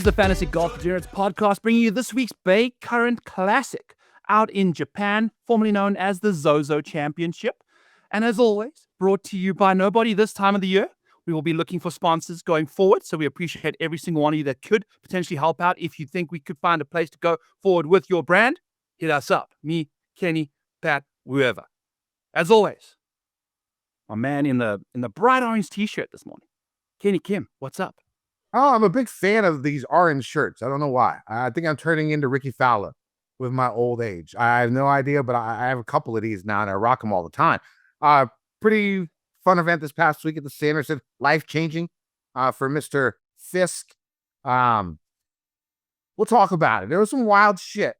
is the Fantasy Golf Degenerates podcast, bringing you this week's Baycurrent Classic out in Japan, formerly known as the Zozo Championship. And as always, brought to you by nobody this time of the year. We will be looking for sponsors going forward, so we appreciate every single one of you that could potentially help out. If you think we could find a place to go forward with your brand, hit us up. Me, Kenny, Pat, whoever. As always, my man in the bright orange t-shirt this morning, Kenny Kim, what's up? Oh, I'm a big fan of these orange shirts. I don't know why. I think I'm turning into Ricky Fowler with my old age. I have no idea, but I have a couple of these now, and I rock them all the time. Pretty fun event this past week at the Sanderson. Life-changing for Mr. Fisk. We'll talk about it. There was some wild shit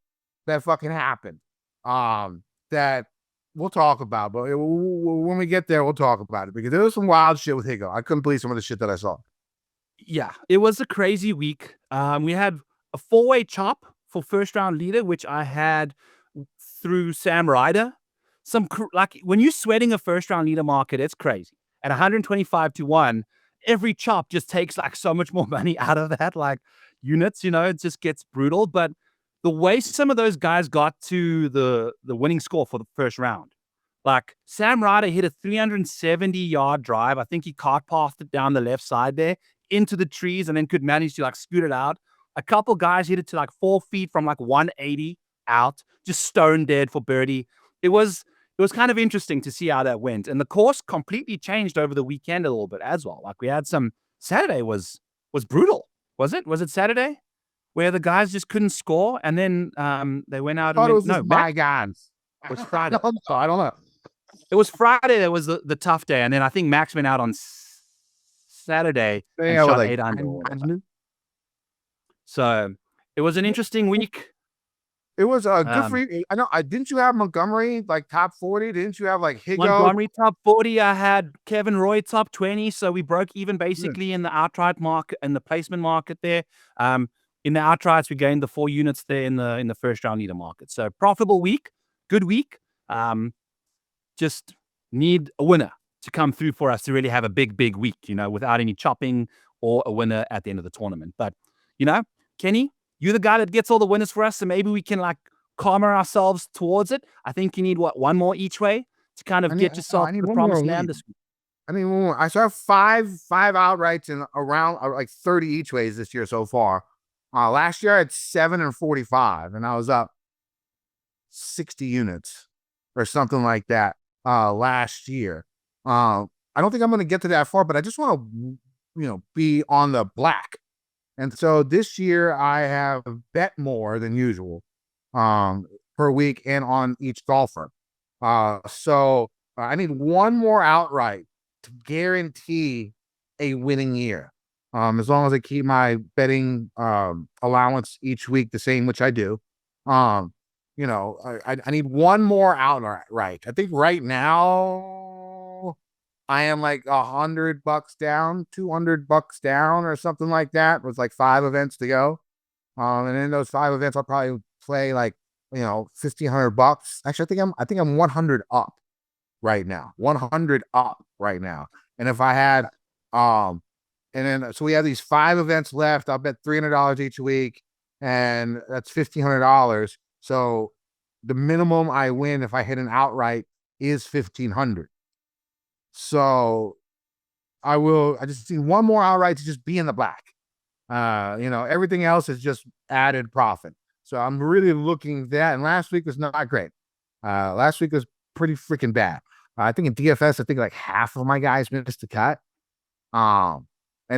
that fucking happened that we'll talk about. But when we get there, we'll talk about it, because there was some wild shit with Higo. I couldn't believe some of the shit that I saw. Yeah, it was a crazy week. We had a four-way chop for first round leader, which I had through Sam Ryder. Like when you're sweating a first round leader market, it's crazy. At 125 to 1, every chop just takes like so much more money out of that, like units, it just gets brutal. But the way some of those guys got to the winning score for the first round, like Sam Ryder hit a 370-yard drive. I think he cart pathed it down the left side there into the trees and then could manage to like scoot it out. A couple guys hit it to like 4 feet from like 180 out, just stone dead for birdie. It was kind of interesting to see how that went. And the course completely changed over the weekend a little bit as well. Like we had Saturday was brutal. Was it? Was it Saturday? Where the guys just couldn't score, and then they went out and it was bygones. It was Friday. I don't know. It was Friday that was the tough day, and then I think Max went out on Saturday and shot like 8 under. So it was an interesting week. It was good for you. I know. Didn't you have Montgomery like top 40? Didn't you have like Higo? Montgomery top 40. I had Kevin Roy top 20. So we broke even basically in the outright market and the placement market there. In the outrights, we gained the 4 units there in the first round leader market. So profitable week, good week. Just need a winner to come through for us to really have a big week, without any chopping or a winner at the end of the tournament. But, Kenny, you're the guy that gets all the winners for us, so maybe we can like calmer ourselves towards it. I think you need one more each way to kind of get yourself to the promised land this week. I need one more. I saw five outrights and around like 30 each ways this year so far. Last year I had 7 and 45, and I was up 60 units or something like that last year. I don't think I'm going to get to that far, but I just want to, be on the black. And so this year I have bet more than usual per week and on each golfer. So I need one more outright to guarantee a winning year. As long as I keep my betting allowance each week the same, which I do. I need one more outright. I think right now I am like $100 down, $200 down, or something like that. With like 5 events to go. And in those 5 events, I'll probably play like, $1,500. Actually, I think I'm 100 up right now. 100 up right now. And if I had, and then, so we have these 5 events left. I'll bet $300 each week, and that's $1,500. So the minimum I win if I hit an outright is $1,500. So I just need one more outright to just be in the black. Everything else is just added profit. So I'm really looking at that. And last week was not great. Last week was pretty freaking bad. I think in DFS, I think like half of my guys missed the cut. And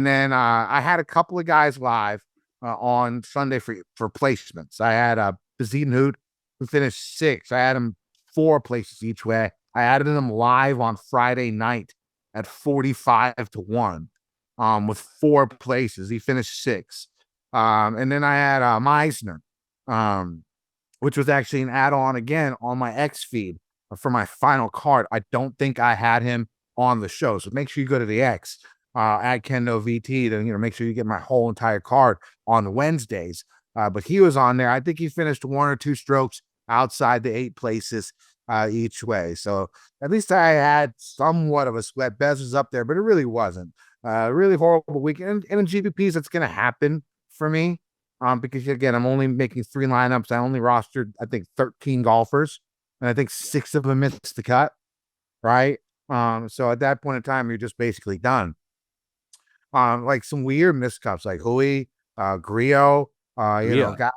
then I had a couple of guys live on Sunday for placements. I had Bazine Hoot, who finished 6th. I had him 4 places each way. I added him live on Friday night at 45 to 1 with 4 places. He finished 6th. And then I had Meisner, which was actually an add-on again on my X feed for my final card. I don't think I had him on the show. So make sure you go to the X, add Kendo VT, then, make sure you get my whole entire card on Wednesdays. But he was on there. I think he finished 1 or 2 strokes outside the 8 places each way. So at least I had somewhat of a sweat. Bez was up there, but it really wasn't. Really horrible weekend. And in GPPs, it's going to happen for me. Because again, I'm only making 3 lineups. I only rostered, I think, 13 golfers, and I think 6 of them missed the cut. Right. So at that point in time, you're just basically done. Like some weird miscuts, like Hui, Griot, Yeah.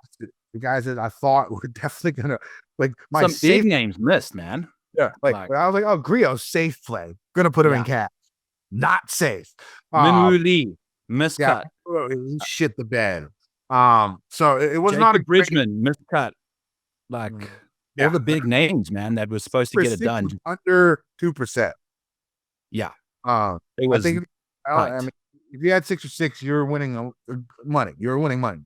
the guys that I thought were definitely gonna like my Some safe. big names missed, man. Yeah, like I was like, oh, Griot, safe play, gonna put him in cash, not safe. Minwoo Lee, Yeah, miscut. he shit the bed. So it was not a Jacob Bridgman, miscut. Like all yeah, the big names, man, that was supposed to get it done. Under 2%. Yeah, It was I think I mean, if you had 6 or 6, you're winning money. You're winning money,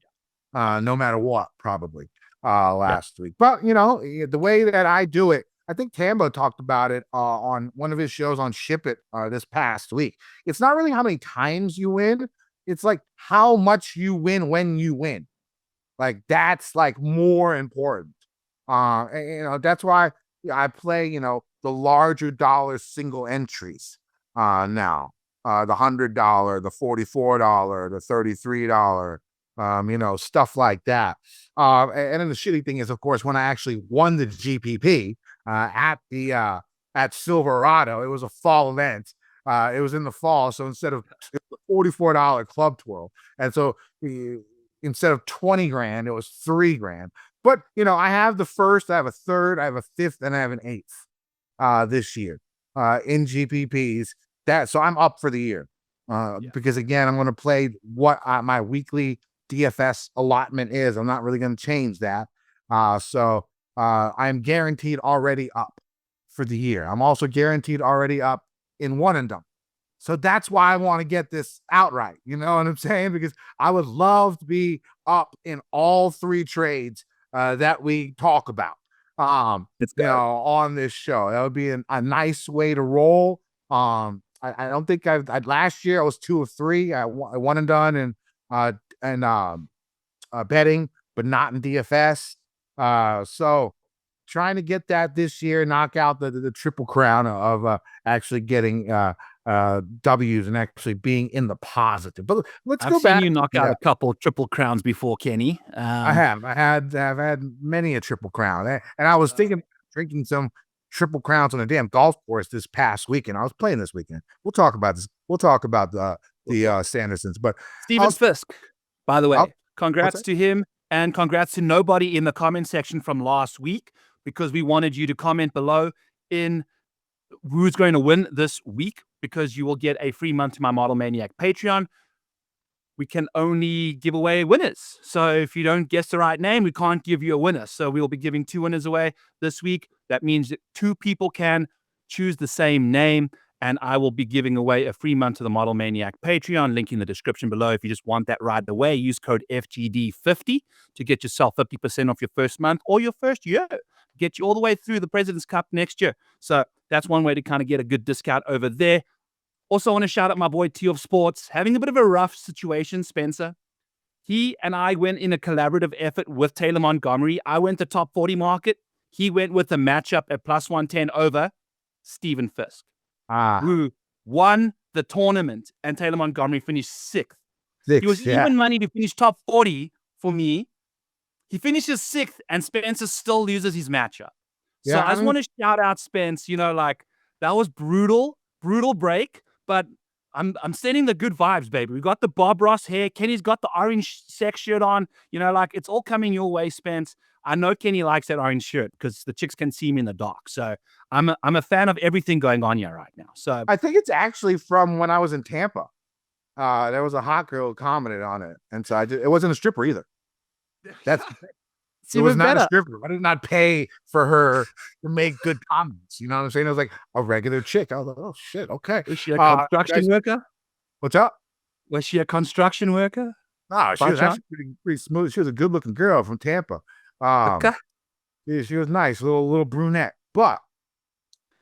no matter what, probably last week. But the way that I do it, I think Tambo talked about it on one of his shows on Ship It this past week. It's not really how many times you win; it's like how much you win when you win. Like that's like more important. That's why I play the larger dollar single entries now. The $100, the $44, the $33, stuff like that. And then the shitty thing is, of course, when I actually won the GPP at Silverado, it was a fall event. It was in the fall, so instead of the $44 club twirl, and so instead of 20 grand, it was 3 grand. But I have the first, I have a third, I have a fifth, and I have an eighth this year in GPPs. So I'm up for the year because again, I'm going to play what my weekly DFS allotment is. I'm not really going to change that. So I'm guaranteed already up for the year. I'm also guaranteed already up in one and done. So that's why I want to get this outright. You know what I'm saying? Because I would love to be up in all 3 trades that we talk about. On this show. That would be a nice way to roll. I don't think last year I was 2 of 3. I one and done and betting, but not in DFS. So trying to get that this year, knock out the triple crown of actually getting W's and actually being in the positive. But let's go back. I've seen you knock out a couple triple crowns before, Kenny. I've had many a triple crown, and I was thinking drinking some triple crowns on a damn golf course this past weekend. I was playing this weekend. We'll talk about this. We'll talk about the Sandersons. But Steven Fisk, by the way, congrats to him, and congrats to nobody in the comment section from last week, because we wanted you to comment below in who's going to win this week, because you will get a free month to my Model Maniac Patreon. We can only give away winners. So if you don't guess the right name, we can't give you a winner. So we'll be giving 2 winners away this week. That means that 2 people can choose the same name, and I will be giving away a free month to the Model Maniac Patreon. Link in the description below. If you just want that right away, use code FGD50 to get yourself 50% off your first month or your first year. Get you all the way through the President's Cup next year. So that's one way to kind of get a good discount over there. Also, I want to shout out my boy T of Sports, having a bit of a rough situation, Spencer. He and I went in a collaborative effort with Taylor Montgomery. I went to top 40 market. He went with a matchup at plus 110 over Steven Fisk, who won the tournament, and Taylor Montgomery finished 6th. He was even money to finish top 40 for me. He finishes 6th, and Spencer still loses his matchup. So I just want to shout out Spence. That was brutal break. But I'm sending the good vibes, baby. We got the Bob Ross hair. Kenny's got the orange sex shirt on. It's all coming your way, Spence. I know Kenny likes that orange shirt because the chicks can see me in the dark. So I'm a fan of everything going on here right now. So I think it's actually from when I was in Tampa. There was a hot girl who commented on it, and so it wasn't a stripper either. It was not a stripper. I did not pay for her to make good comments. You know what I'm saying? It was like a regular chick. I was like, oh shit, okay. Was she a construction worker? What's up? Was she a construction worker? No, she was actually pretty smooth. She was a good looking girl from Tampa. Okay. She was nice, little brunette. But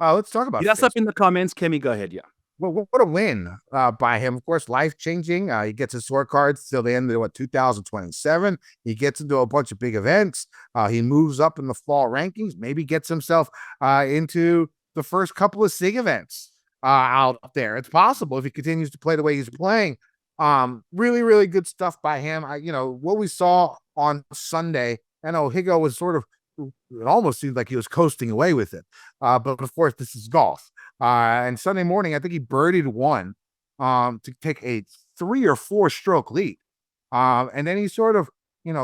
let's talk about that's up in the comments. Kemi, go ahead. Yeah. Well, what a win by him. Of course, life-changing. He gets his scorecards till the end of 2027. He gets into a bunch of big events. He moves up in the fall rankings, maybe gets himself into the first couple of SIG events out there. It's possible if he continues to play the way he's playing. Really, really good stuff by him. What we saw on Sunday, I know Higo was sort of, it almost seemed like he was coasting away with it. But of course, this is golf. And Sunday morning, I think he birdied one to take a 3 or 4 stroke lead. And then he sort of,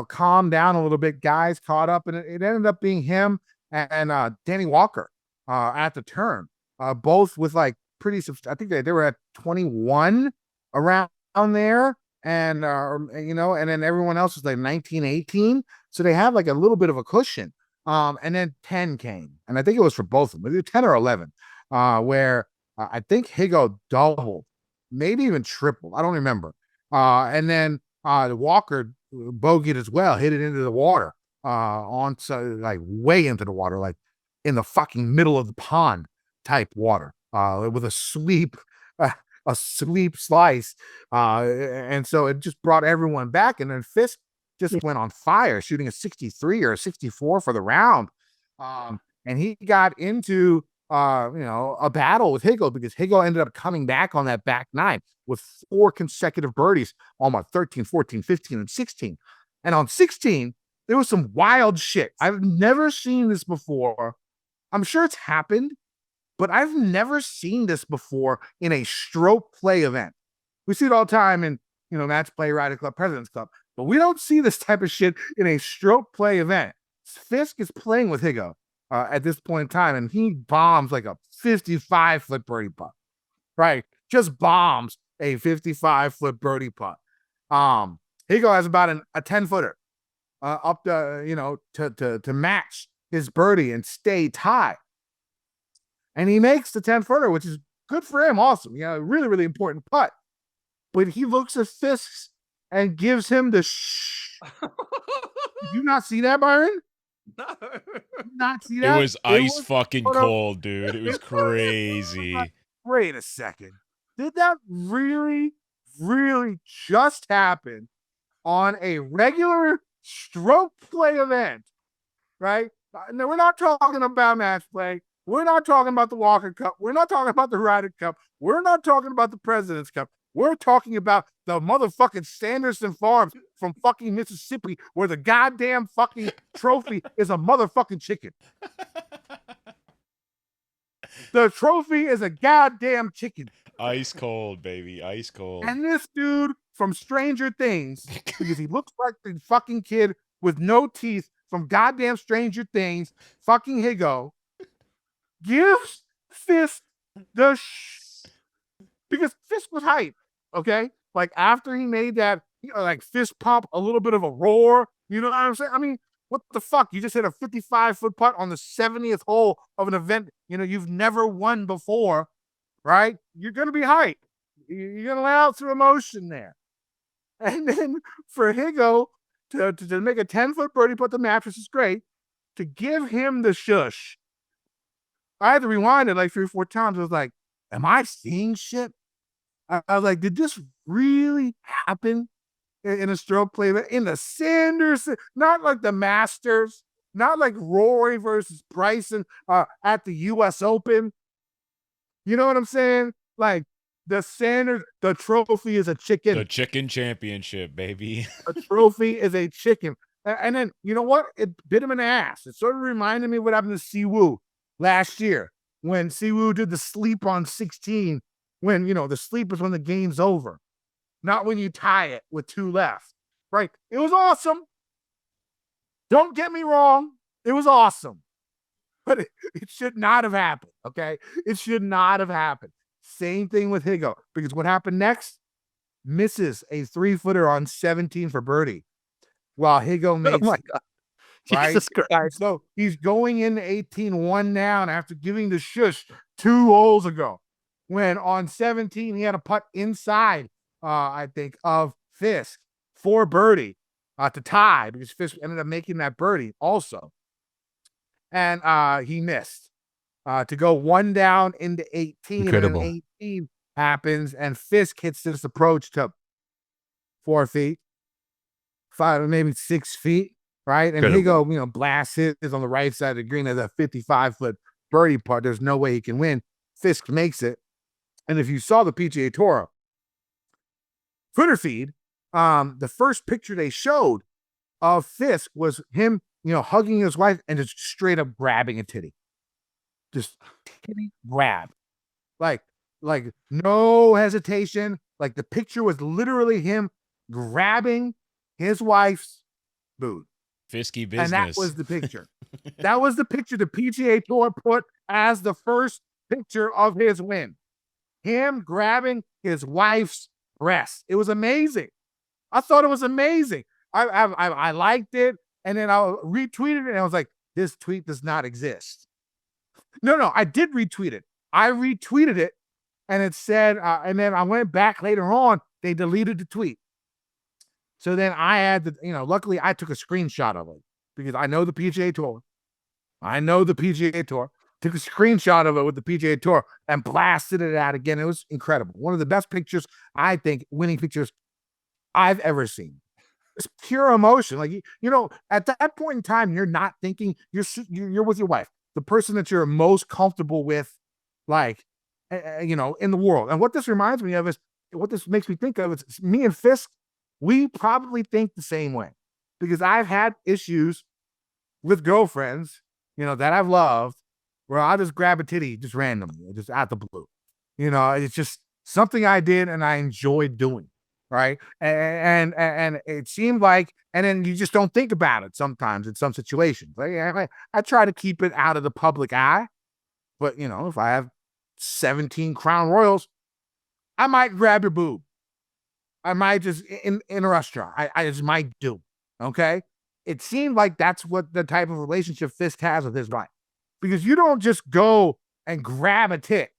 calmed down a little bit. Guys caught up, and it ended up being him and Danny Walker at the turn, both with like pretty. I think they were at 21 around there, and and then everyone else was like 19, 18. So they had like a little bit of a cushion. And then 10 came, and I think it was for both of them, maybe 10 or 11, where I think Higo doubled, maybe even tripled. I don't remember. And then Walker bogeyed as well, hit it into the water, like way into the water, like in the fucking middle of the pond type water, with a sweep slice. And so it just brought everyone back. And then Fisk just went on fire, shooting a 63 or a 64 for the round. And he got into a battle with Higo, because Higo ended up coming back on that back nine with 4 consecutive birdies on 13, 14, 15, and 16. And on 16, there was some wild shit. I've never seen this before. I'm sure it's happened, but I've never seen this before in a stroke play event. We see it all the time in, match play, Ryder Club, President's Club, but we don't see this type of shit in a stroke play event. Fisk is playing with Higo at this point in time, and he bombs like a 55-foot birdie putt, right? Just bombs a 55-foot birdie putt. Higo has about a 10-footer up to match his birdie and stay tied. And he makes the 10-footer, which is good for him. Awesome. Really, really important putt. But he looks at Fisk and gives him the shh. Did you not see that, Byron? No. Not see that? It was ice fucking cold, dude. It was crazy. Wait a second. Did that really, really just happen on a regular stroke play event? Right? No, we're not talking about match play. We're not talking about the Walker Cup. We're not talking about the Ryder Cup. We're not talking about the President's Cup. We're talking about the motherfucking Sanderson Farms from fucking Mississippi, where the goddamn fucking trophy is a motherfucking chicken. The trophy is a goddamn chicken. Ice cold, baby. Ice cold. And this dude from Stranger Things, because he looks like the fucking kid with no teeth from goddamn Stranger Things, fucking Higo, gives Fisk the because Fisk was hype, okay? Like after he made that, like fist pump, a little bit of a roar. You know what I'm saying? I mean, what the fuck? You just hit a 55-foot putt on the 70th hole of an event you've never won before, right? You're gonna be hype. You're gonna let out some emotion there. And then for Higo to make a 10-foot birdie putt the mattress is great. To give him the shush, I had to rewind it like 3 or 4 times. I was like, am I seeing shit? I was like, did this really happen in a stroke play? In the Sanderson, not like the Masters, not like Rory versus Bryson at the U.S. Open. You know what I'm saying? Like the trophy is a chicken. The chicken championship, baby. A trophy is a chicken. And then, you know what? It bit him in the ass. It sort of reminded me of what happened to Siwoo last year when Siwoo did the sleep on 16, when, the sleep is when the game's over, not when you tie it with 2 left, right? It was awesome. Don't get me wrong. It was awesome, but it should not have happened, okay? It should not have happened. Same thing with Higo, because what happened next? Misses a 3-footer on 17 for birdie, while Higo makes, oh my God. Right? Jesus Christ. So he's going in 18-1 down after giving the shush 2 holes ago, when on 17 he had a putt inside, I think, of Fisk for birdie to tie, because Fisk ended up making that birdie also. And he missed to go 1 down into 18. Incredible. And 18 happens, and Fisk hits this approach to 4 feet, 5, maybe 6 feet, right? And Incredible. Higo, blasts it, is on the right side of the green as a 55-foot birdie putt. There's no way he can win. Fisk makes it. And if you saw the PGA Tour, Twitter feed, the first picture they showed of Fisk was him, hugging his wife and just straight up grabbing a titty. Just titty grab. Like no hesitation. Like the picture was literally him grabbing his wife's boob. Fisky business. And that was the picture. That was the picture the PGA Tour put as the first picture of his win. Him grabbing his wife's breast. It was amazing. I thought it was amazing. I liked it, and then I retweeted it, and I was like, this tweet does not exist. No, I did retweet it. I retweeted it, and it said, and then I went back later on, they deleted the tweet. So then I had to, luckily I took a screenshot of it because I know the PGA Tour. Took a screenshot of it with the PGA Tour and blasted it out again. It was incredible. One of the best pictures, I think, winning pictures I've ever seen. It's pure emotion. Like, at that point in time, you're not thinking, you're with your wife, the person that you're most comfortable with, like, in the world. And what this reminds me of is, what this makes me think of is me and Fisk, we probably think the same way because I've had issues with girlfriends, that I've loved, where I just grab a titty just randomly, just out the blue. It's just something I did and I enjoyed doing, right? And it seemed like, and then you just don't think about it sometimes in some situations. Like, I try to keep it out of the public eye, but if I have 17 Crown Royals, I might grab your boob. I might just in a restaurant. I just might do. Okay. It seemed like that's what the type of relationship Fisk has with his wife. Because you don't just go and grab a tit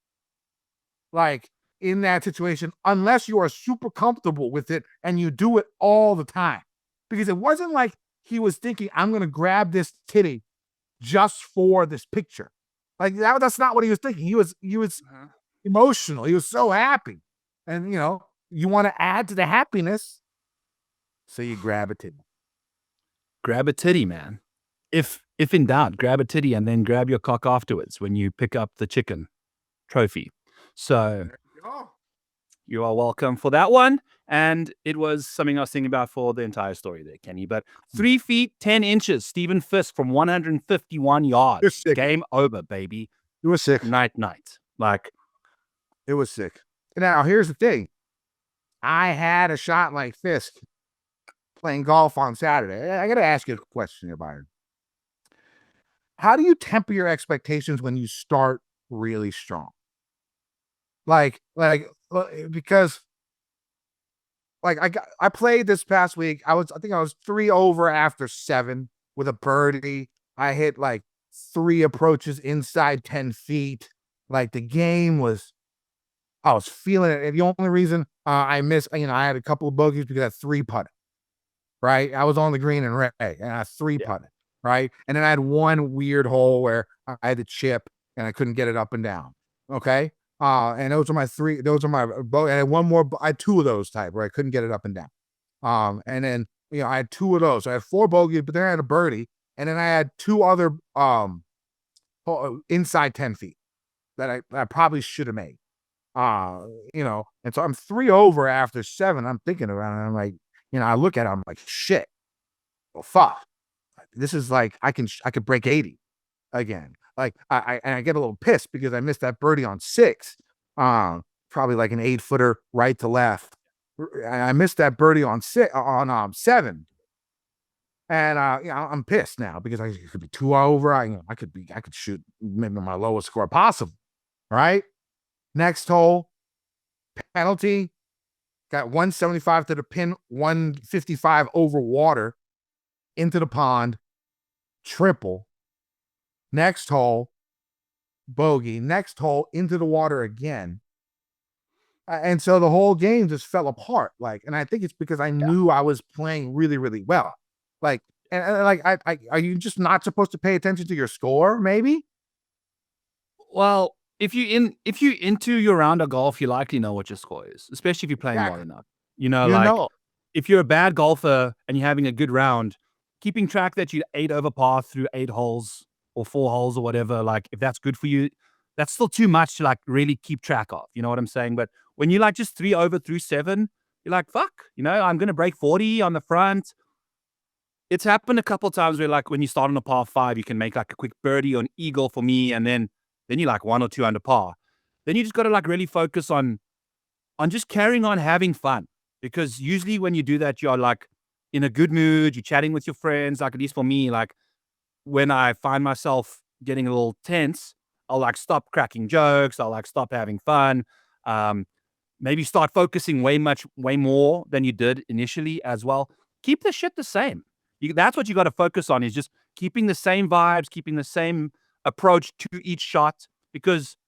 like in that situation unless you are super comfortable with it and you do it all the time. Because it wasn't like he was thinking, I'm going to grab this titty just for this picture. Like that's not what he was thinking. He was emotional. He was so happy. And you want to add to the happiness, so you grab a titty. Grab a titty, man. If in doubt, grab a titty and then grab your cock afterwards when you pick up the chicken trophy. So you are welcome for that one. And it was something I was thinking about for the entire story there, Kenny. But 3 feet, 10 inches, Stephen Fisk from 151 yards. Game over, baby. It was sick. Night. Like, it was sick. Now, here's the thing. I had a shot like Fisk playing golf on Saturday. I got to ask you a question here, Byron. How do you temper your expectations when you start really strong? Because I played this past week. I think I was 3 over after 7 with a birdie. I hit 3 approaches inside 10 feet. Like the game was, I was feeling it. And the only reason I missed, I had a couple of bogeys because I 3 putted. Right, I was on the green and I 3 putted. Right, and then I had one weird hole where I had to chip and I couldn't get it up and down. Okay, and those are my 3. Those are my. I had one more. I had 2 of those type where I couldn't get it up and down. And then I had 2 of those. So I had 4 bogeys, but then I had a birdie, and then I had 2 other inside 10 feet that I probably should have made. And so I'm 3 over after 7. I'm thinking about it. And I'm like, I look at it. I'm like, shit. Well, fuck. This is like I could break 80 again. Like I get a little pissed because I missed that birdie on 6. Probably like an 8-footer right to left. I missed that birdie on 7. And I'm pissed now because I could be 2 over. I could shoot maybe my lowest score possible. Right? Next hole, penalty. Got 175 to the pin, 155 over water into the pond. Triple. Next hole, bogey. Next hole, into the water again. And so the whole game just fell apart. And I think it's because I knew I was playing really, really well. Are you just not supposed to pay attention to your score? Maybe. Well, if you into your round of golf, you likely know what your score is, especially if you're playing well enough. If you're a bad golfer and you're having a good round, keeping track that you 8 over par through 8 holes or 4 holes or whatever, if that's good for you, that's still too much to really keep track of. You know what I'm saying? But when you just 3 over through 7, you're like, fuck, I'm going to break 40 on the front. It's happened a couple of times where, like, when you start on a par 5, you can make like a quick birdie or an eagle for me, and then you're like 1 or 2 under par. Then you just got to like really focus on just carrying on having fun, because usually when you do that, you're like in a good mood, you're chatting with your friends. Like, at least for me, like when I find myself getting a little tense, I'll like stop cracking jokes. I'll like stop having fun. Maybe start focusing way more than you did initially as well. Keep the shit the same. That's what you got to focus on, is just keeping the same vibes, keeping the same approach to each shot, because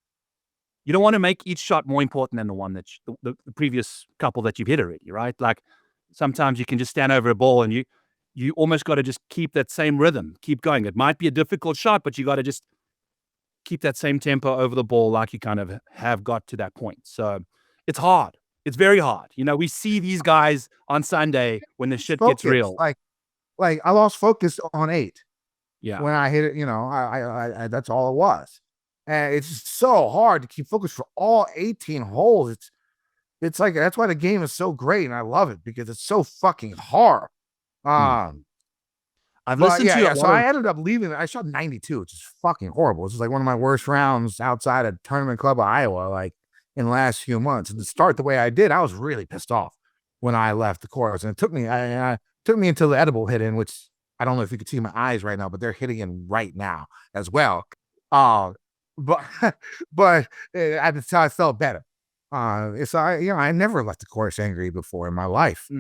you don't want to make each shot more important than the one that the previous couple that you've hit already, right? Like, sometimes you can just stand over a ball and you almost got to just keep that same rhythm, keep going. It might be a difficult shot, but you got to just keep that same tempo over the ball, like you kind of have got to that point. So it's hard. It's very hard. We see these guys on Sunday when the shit gets real. Like I lost focus on 8. Yeah. When I hit it, I that's all it was. And it's so hard to keep focus for all 18 holes. It's like, that's why the game is so great, and I love it, because it's so fucking hard. I've listened to so I ended up leaving. I shot 92, which is fucking horrible. This is like one of my worst rounds outside of Tournament Club of Iowa, like in the last few months. And to start the way I did, I was really pissed off when I left the course. And it took me until the edible hit in, which I don't know if you can see my eyes right now, but they're hitting in right now as well. But that's how I felt better. I never left the course angry before in my life.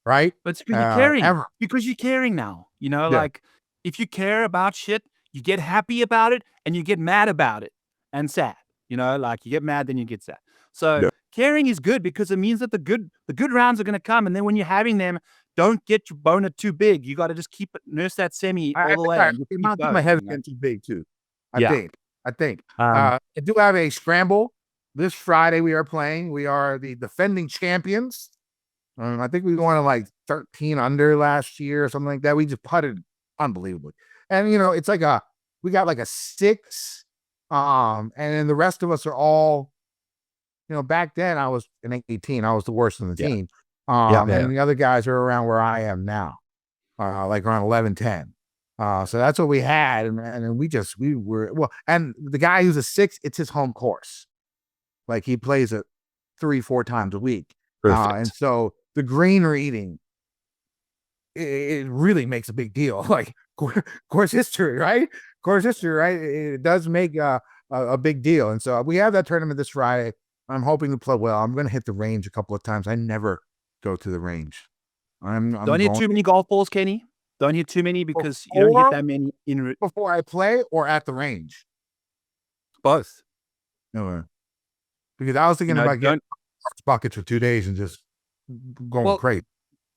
Right? But it's because you're caring. Because you're caring now. Like, if you care about shit, you get happy about it and you get mad about it and sad. Like, you get mad, then you get sad. So caring is good, because it means that the good rounds are going to come. And then when you're having them, don't get your boner too big. You got to just nurse that semi all the way. My head's getting too big too. I think. I do have a scramble this Friday. We are playing. We are the defending champions. I think we won like 13 under last year or something like that. We just putted unbelievably. And, it's like we got like a 6. And then the rest of us are all, back then I was an 18. I was the worst in the team. And the other guys are around where I am now, like around 11, 10. So that's what we had. And we were, and the guy who's a 6, it's his home course. Like, he plays it 3-4 times a week. And so the green reading, it really makes a big deal. Like, course history, right? It does make a big deal. And so we have that tournament this Friday. I'm hoping to play well. I'm going to hit the range a couple of times. I never go to the range. Don't hit too many golf balls, Kenny. Don't hit too many, because you don't hit that many in before I play or at the range. Both. No, because I was thinking about getting buckets for 2 days and just going crazy.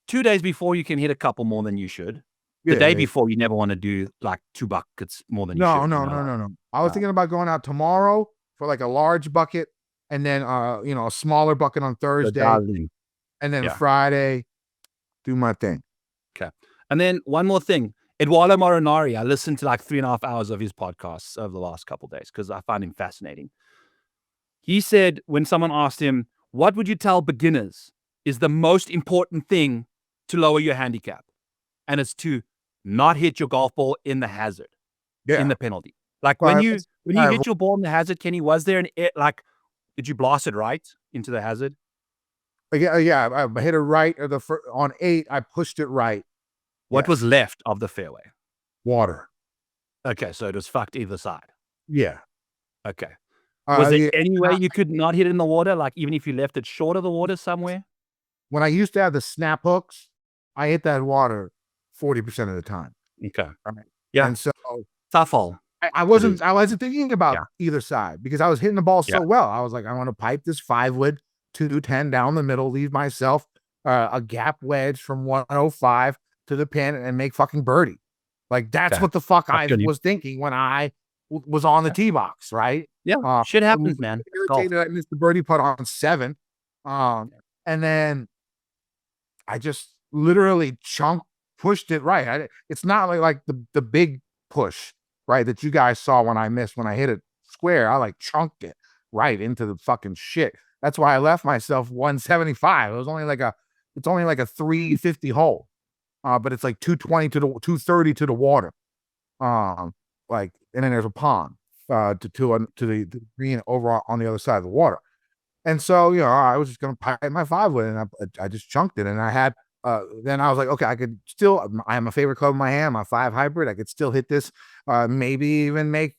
2 days before, you can hit a couple more than you should. The day before, you never want to do like 2 buckets more than you should. No. I was thinking about going out tomorrow for like a large bucket, and then a smaller bucket on Thursday, and then Friday do my thing. Okay. And then one more thing, Eduardo Morinari. I listened to like 3.5 hours of his podcasts over the last couple of days, because I find him fascinating. He said, when someone asked him, what would you tell beginners is the most important thing to lower your handicap? And it's to not hit your golf ball in the hazard, in the penalty. Like, when you hit your ball in the hazard, Kenny, was there did you blast it right into the hazard? Yeah. I hit it right on 8. I pushed it right. What was left of the fairway? Water. Okay, so it was fucked either side. Yeah. Okay. Was there any way you could not hit it in the water? Like, even if you left it short of the water somewhere? When I used to have the snap hooks, I hit that water 40% of the time. Okay. Right. Yeah. And so tough hole. I wasn't thinking about either side, because I was hitting the ball so well. I was like, I want to pipe this 5-wood 210 down the middle, leave myself a gap wedge from 105 to the pin, and make fucking birdie. Like, that's what the fuck I was thinking when I was on the tee box, right? Yeah, shit happens, man. Irritated, I missed the birdie putt on 7. And then I just literally pushed it right. It's not like the big push, right, that you guys saw when I hit it square. I like chunked it right into the fucking shit. That's why I left myself 175. It was only like a It's only like a 350 hole, but it's like 220 to the 230 to the water. Like, and then there's a pond to the green over on the other side of the water. And so, I was just gonna pipe my 5-wood, and I just chunked it, and I had. Then I was like, okay, I could still. I have my favorite club in my hand, my 5 hybrid. I could still hit this, maybe even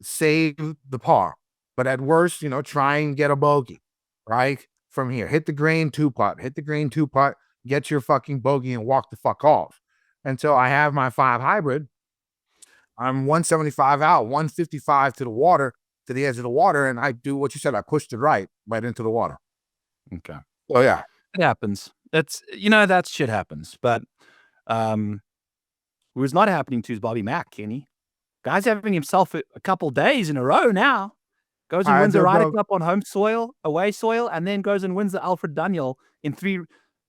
save the par, but at worst, try and get a bogey, right from here. Hit the green 2-putt, get your fucking bogey and walk the fuck off. And so I have my 5 hybrid. I'm 175 out, 155 to the water, to the edge of the water, and I do what you said. I pushed it right into the water. Okay. Oh yeah, it happens. That's that shit happens. But who's not happening to is Bobby Mack, Kenny. Guy's having himself a couple days in a row now. Goes and wins the Ryder Cup on home soil, away soil, and then goes and wins the Alfred Daniel in 3.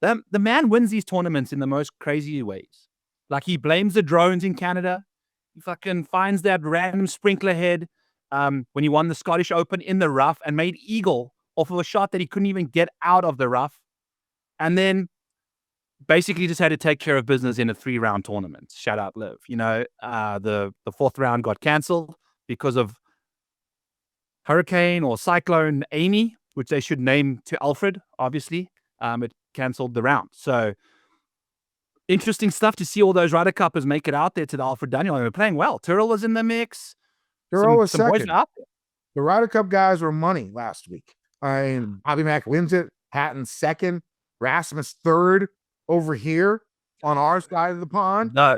The man wins these tournaments in the most crazy ways. Like, he blames the drones in Canada. He fucking finds that random sprinkler head when he won the Scottish Open in the rough and made eagle off of a shot that he couldn't even get out of the rough. And then basically just had to take care of business in a 3-round tournament. Shout out Liv. The 4th round got cancelled because of Hurricane or Cyclone Amy, which they should name to Alfred, obviously. It cancelled the round. So interesting stuff to see all those Ryder Cuppers make it out there to the Alfred Daniel. They were playing well. Tyrrell was in the mix. Tyrrell was second. Out there. The Ryder Cup guys were money last week. Bobby Mack wins it. Hatton second. Rasmus third over here on our side of the pond. No.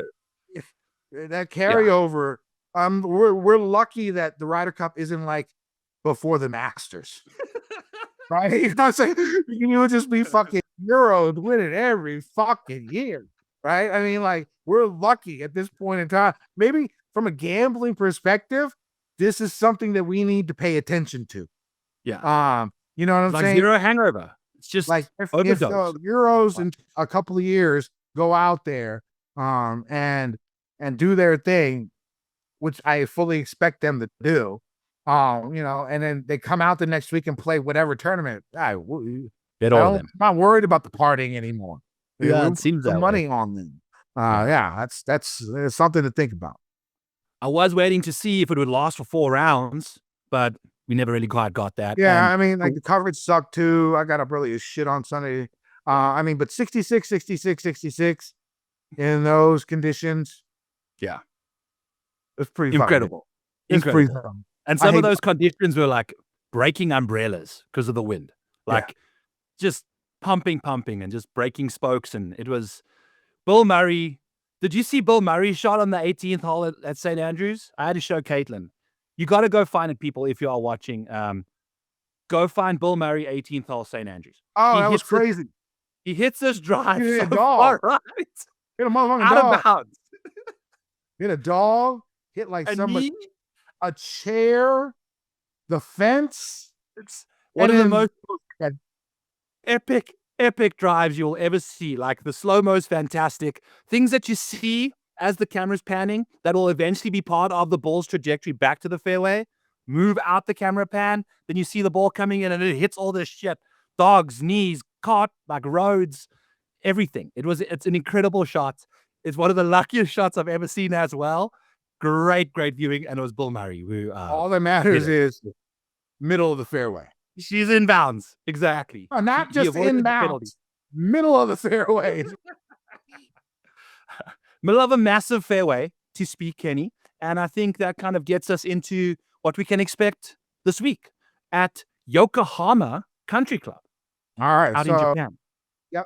That carryover. Yeah. We're lucky that the Ryder Cup isn't like before the Masters. Right? You know what I'm saying? You would just be fucking Euros winning every fucking year. Right? I mean, like, we're lucky at this point in time. Maybe from a gambling perspective, this is something that we need to pay attention to. Yeah. You know what I'm saying? Zero hangover. It's just like if the Euros in a couple of years go out there and do their thing, which I fully expect them to do, and then they come out the next week and play whatever tournament. I'm not worried about the partying anymore. Yeah, it seems that money on them. That's something to think about. I was waiting to see if it would last for 4 rounds, but we never really quite got that. Yeah, I mean, like, the coverage sucked too. I got up really as shit on Sunday. But 66, 66, 66 in those conditions. Yeah. It's pretty incredible. It's pretty fun. And some of those conditions were like breaking umbrellas because of the wind. Like, just pumping and just breaking spokes. And it was Bill Murray. Did you see Bill Murray's shot on the 18th hole at St. Andrews? I had to show Caitlin. You got to go find it, people, if you are watching. Go find Bill Murray, 18th hole, St. Andrews. Oh, that was crazy. He hits this drive. Hit a dog. Right. Hit a motherfucking out dog. Of bounds. Hit a dog. Hit like somebody. A chair. The fence. It's one of the most epic drives you'll ever see. Like, the slow-mo's fantastic. Things that you see as the camera's panning that will eventually be part of the ball's trajectory back to the fairway. Move out the camera pan. Then you see the ball coming in and it hits all this shit. Dogs, knees, cart, like roads, everything. It's an incredible shot. It's one of the luckiest shots I've ever seen as well. Great viewing. And it was Bill Murray. Who, all that matters is middle of the fairway. She's in bounds. Exactly. No, not just in bounds. Middle of the fairway. Middle of a massive fairway, to speak, Kenny. And I think that kind of gets us into what we can expect this week at Yokohama Country Club. All right. Out in Japan. Yep.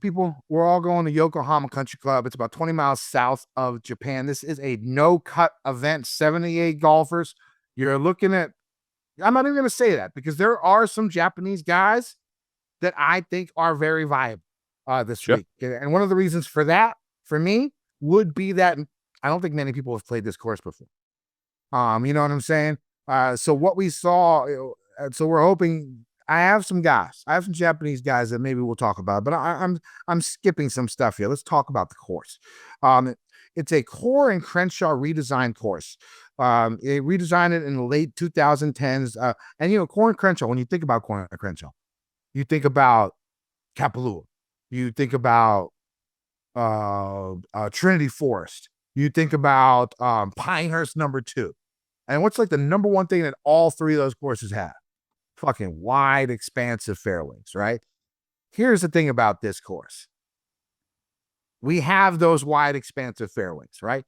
People, we're all going to Yokohama Country Club. It's about 20 miles south of Japan. This is a no-cut event, 78 golfers. You're looking at, I'm not even going to say that because there are some Japanese guys that I think are very viable this week. And one of the reasons for that, for me, would be that I don't think many people have played this course before. You know what I'm saying? So what we saw, so we're hoping. I have some Japanese guys that maybe we'll talk about, but I'm skipping some stuff here. Let's talk about the course. It's a Core and Crenshaw redesigned course. They redesigned it in the late 2010s. And Core and Crenshaw, when you think about Core and Crenshaw, you think about Kapalua. You think about Trinity Forest. You think about Pinehurst number 2. And what's like the number one thing that all 3 of those courses have? Fucking wide, expansive fairways, right? Here's the thing about this course. We have those wide, expansive fairways, right?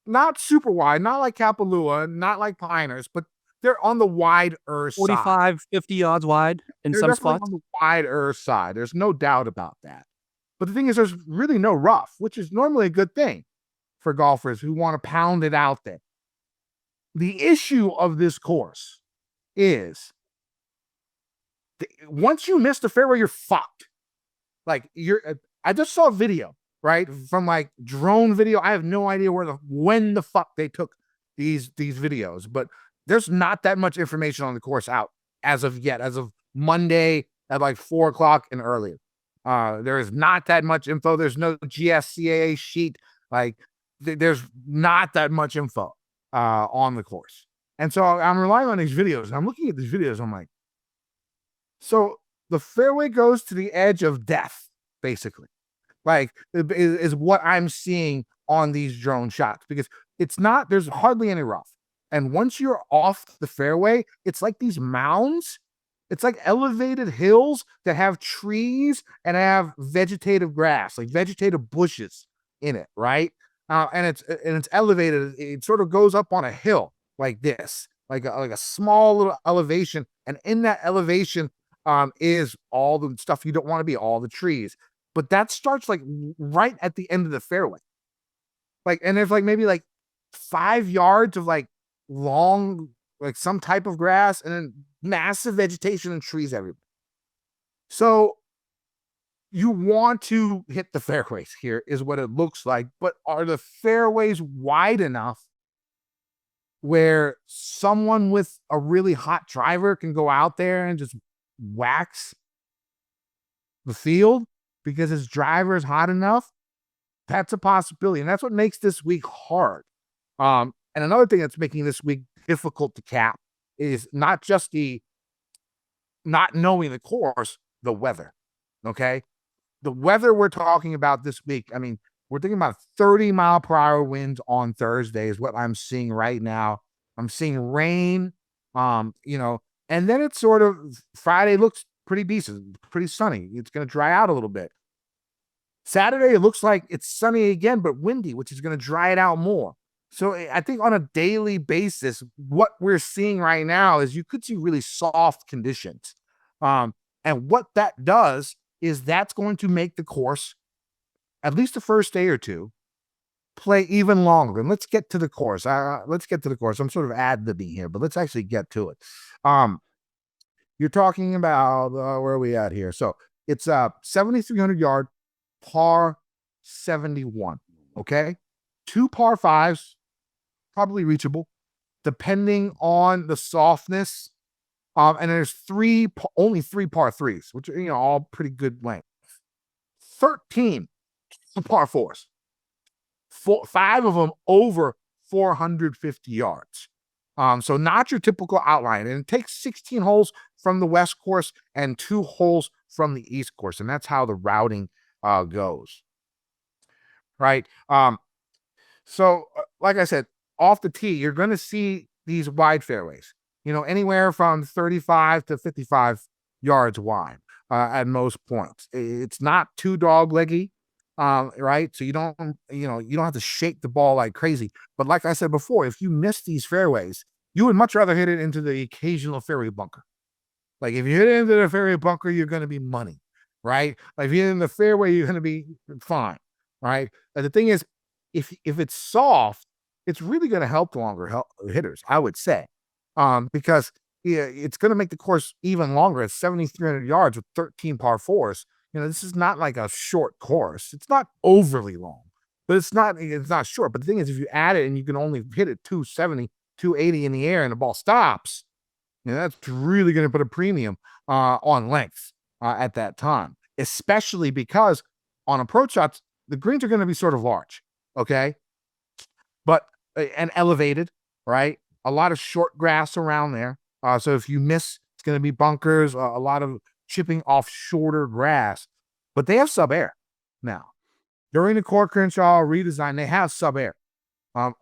Not super wide, not like Kapalua, not like Pinehurst, but they're on the wider side. 45, 50 yards wide in They're some definitely spots. on the wider side. There's no doubt about that. But the thing is, there's really no rough, which is normally a good thing for golfers who want to pound it out there. The issue of this course is once you miss the fairway, you're fucked. Like I just saw a video, right, from like drone video. I have no idea when the fuck they took these videos, but there's not that much information on the course out as of yet, as of Monday at like 4:00 and earlier. There is not that much info. There's no GSCAA sheet. Like there's not that much info on the course. And so I'm relying on these videos. I'm looking at these videos. I'm like, so the fairway goes to the edge of death, basically. Like is what I'm seeing on these drone shots, because there's hardly any rough. And once you're off the fairway, it's like these mounds. It's like elevated hills that have trees and have vegetative grass, like vegetative bushes in it, right? And it's elevated. It sort of goes up on a hill like this, like a small little elevation. And in that elevation is all the stuff you don't want to be, all the trees. But that starts like right at the end of the fairway. Like, and there's like maybe like 5 yards of like long, like some type of grass, and then massive vegetation and trees everywhere. So you want to hit the fairways here is what it looks like, but are the fairways wide enough where someone with a really hot driver can go out there and just wax the field because his driver is hot enough? That's a possibility. And that's what makes this week hard. And another thing that's making this week difficult to cap is not just the not knowing the course, the weather. Okay. The weather we're talking about this week, I mean, we're thinking about 30-mile-per-hour winds on Thursday is what I'm seeing right now. I'm seeing rain, and then it's sort of Friday looks pretty decent, pretty sunny. It's going to dry out a little bit. Saturday, it looks like it's sunny again, but windy, which is going to dry it out more. So I think on a daily basis, what we're seeing right now is you could see really soft conditions. And what that does is that's going to make the course, at least the first day or two, play even longer. And let's get to the course. I'm sort of ad-libbing here, but let's actually get to it. You're talking about, where are we at here? So it's 7,300 yard, par 71, okay? 2 par 5s, probably reachable, depending on the softness. And there's only 3 par 3s, which are, all pretty good length. 13 par 4s. 5 of them over 450 yards. So not your typical outline. And it takes 16 holes from the West course and 2 holes from the East course. And that's how the routing goes. Right? So like I said, off the tee, you're going to see these wide fairways, anywhere from 35 to 55 yards wide at most points. It's not too dog-leggy, right? So you don't have to shake the ball like crazy. But like I said before, if you miss these fairways, you would much rather hit it into the occasional fairway bunker. Like if you hit it into the fairway bunker, you're going to be money, right? Like if you hit in the fairway, you're going to be fine, right? But the thing is, if it's soft, it's really going to help the longer hitters, I would say, because it's going to make the course even longer. It's 7,300 yards with 13 par 4s. This is not like a short course. It's not overly long, but it's not short. But the thing is, if you add it and you can only hit it 270, 280 in the air and the ball stops, that's really going to put a premium on length at that time, especially because on approach shots, the greens are going to be sort of large, okay? But, and elevated, right? A lot of short grass around there. So if you miss, it's going to be bunkers, a lot of chipping off shorter grass. but they have sub-air now. During the Court Crenshaw redesign, they have sub-air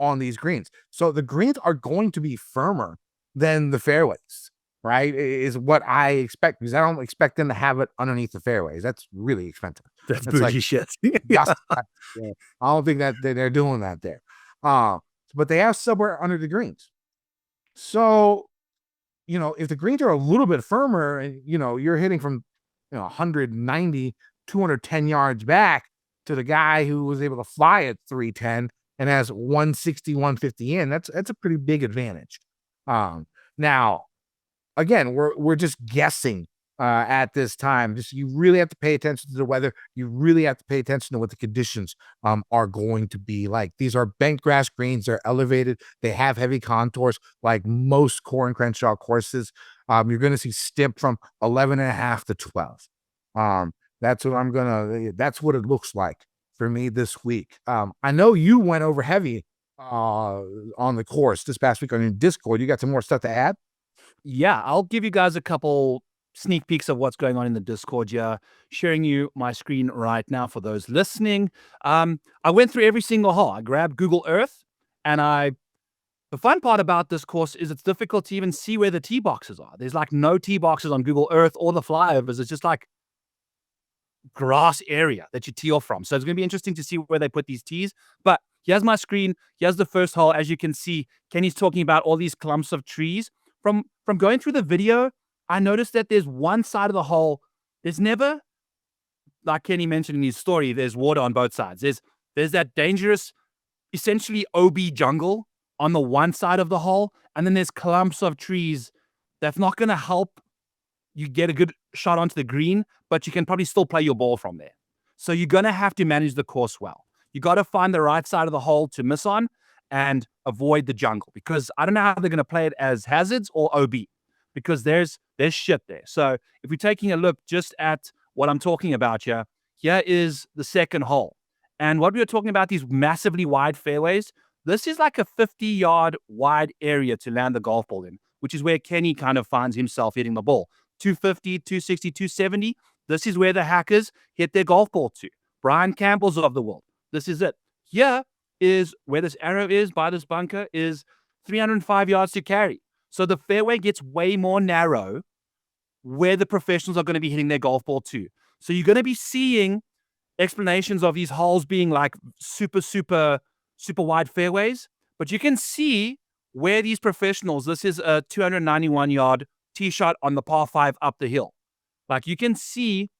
on these greens. So the greens are going to be firmer than the fairways, right? Is what I expect, because I don't expect them to have it underneath the fairways. That's really expensive. That's bougie shit. I don't think that they're doing that there. But they have sub-air under the greens. So, if the greens are a little bit firmer and, you're hitting from 190, 210 yards back to the guy who was able to fly at 310 and has 160, 150 in, that's a pretty big advantage. Now, again, we're just guessing at this time. You really have to pay attention to the weather. You really have to pay attention to what the conditions are going to be like. These are bent grass greens. They're elevated. They have heavy contours like most Core and Crenshaw courses. You're going to see stimp from 11.5 to 12. That's what it looks like for me this week. I know you went over heavy on the course this past week on your Discord. You got some more stuff to add? Yeah, I'll give you guys a couple sneak peeks of what's going on in the Discord here, sharing you my screen right now for those listening. I went through every single hole. I grabbed Google Earth, and the fun part about this course is it's difficult to even see where the tee boxes are. There's like no tee boxes on Google Earth or the flyovers. It's just like grass area that you tee off from. So it's going to be interesting to see where they put these tees. But here's my screen. Here's the first hole. As you can see, Kenny's talking about all these clumps of trees. From going through the video, I noticed that there's one side of the hole. There's never, like Kenny mentioned in his story, there's water on both sides. There's that dangerous, essentially OB jungle on the one side of the hole, and then there's clumps of trees that's not going to help you get a good shot onto the green, but you can probably still play your ball from there. So you're going to have to manage the course well. You got to find the right side of the hole to miss on and avoid the jungle, because I don't know how they're going to play it as hazards or OB, because there's shit there. So if we're taking a look just at what I'm talking about here is the second hole. And what we were talking about, these massively wide fairways, this is like a 50-yard wide area to land the golf ball in, which is where Kenny kind of finds himself hitting the ball. 250, 260, 270. This is where the hackers hit their golf ball to. Brian Campbell's of the world. This is it. Here is where this arrow is by this bunker is 305 yards to carry. So the fairway gets way more narrow where the professionals are going to be hitting their golf ball to. So you're going to be seeing explanations of these holes being like super, super, super wide fairways. But you can see where these professionals, this is a 291-yard tee shot on the par 5 up the hill. Like you can see,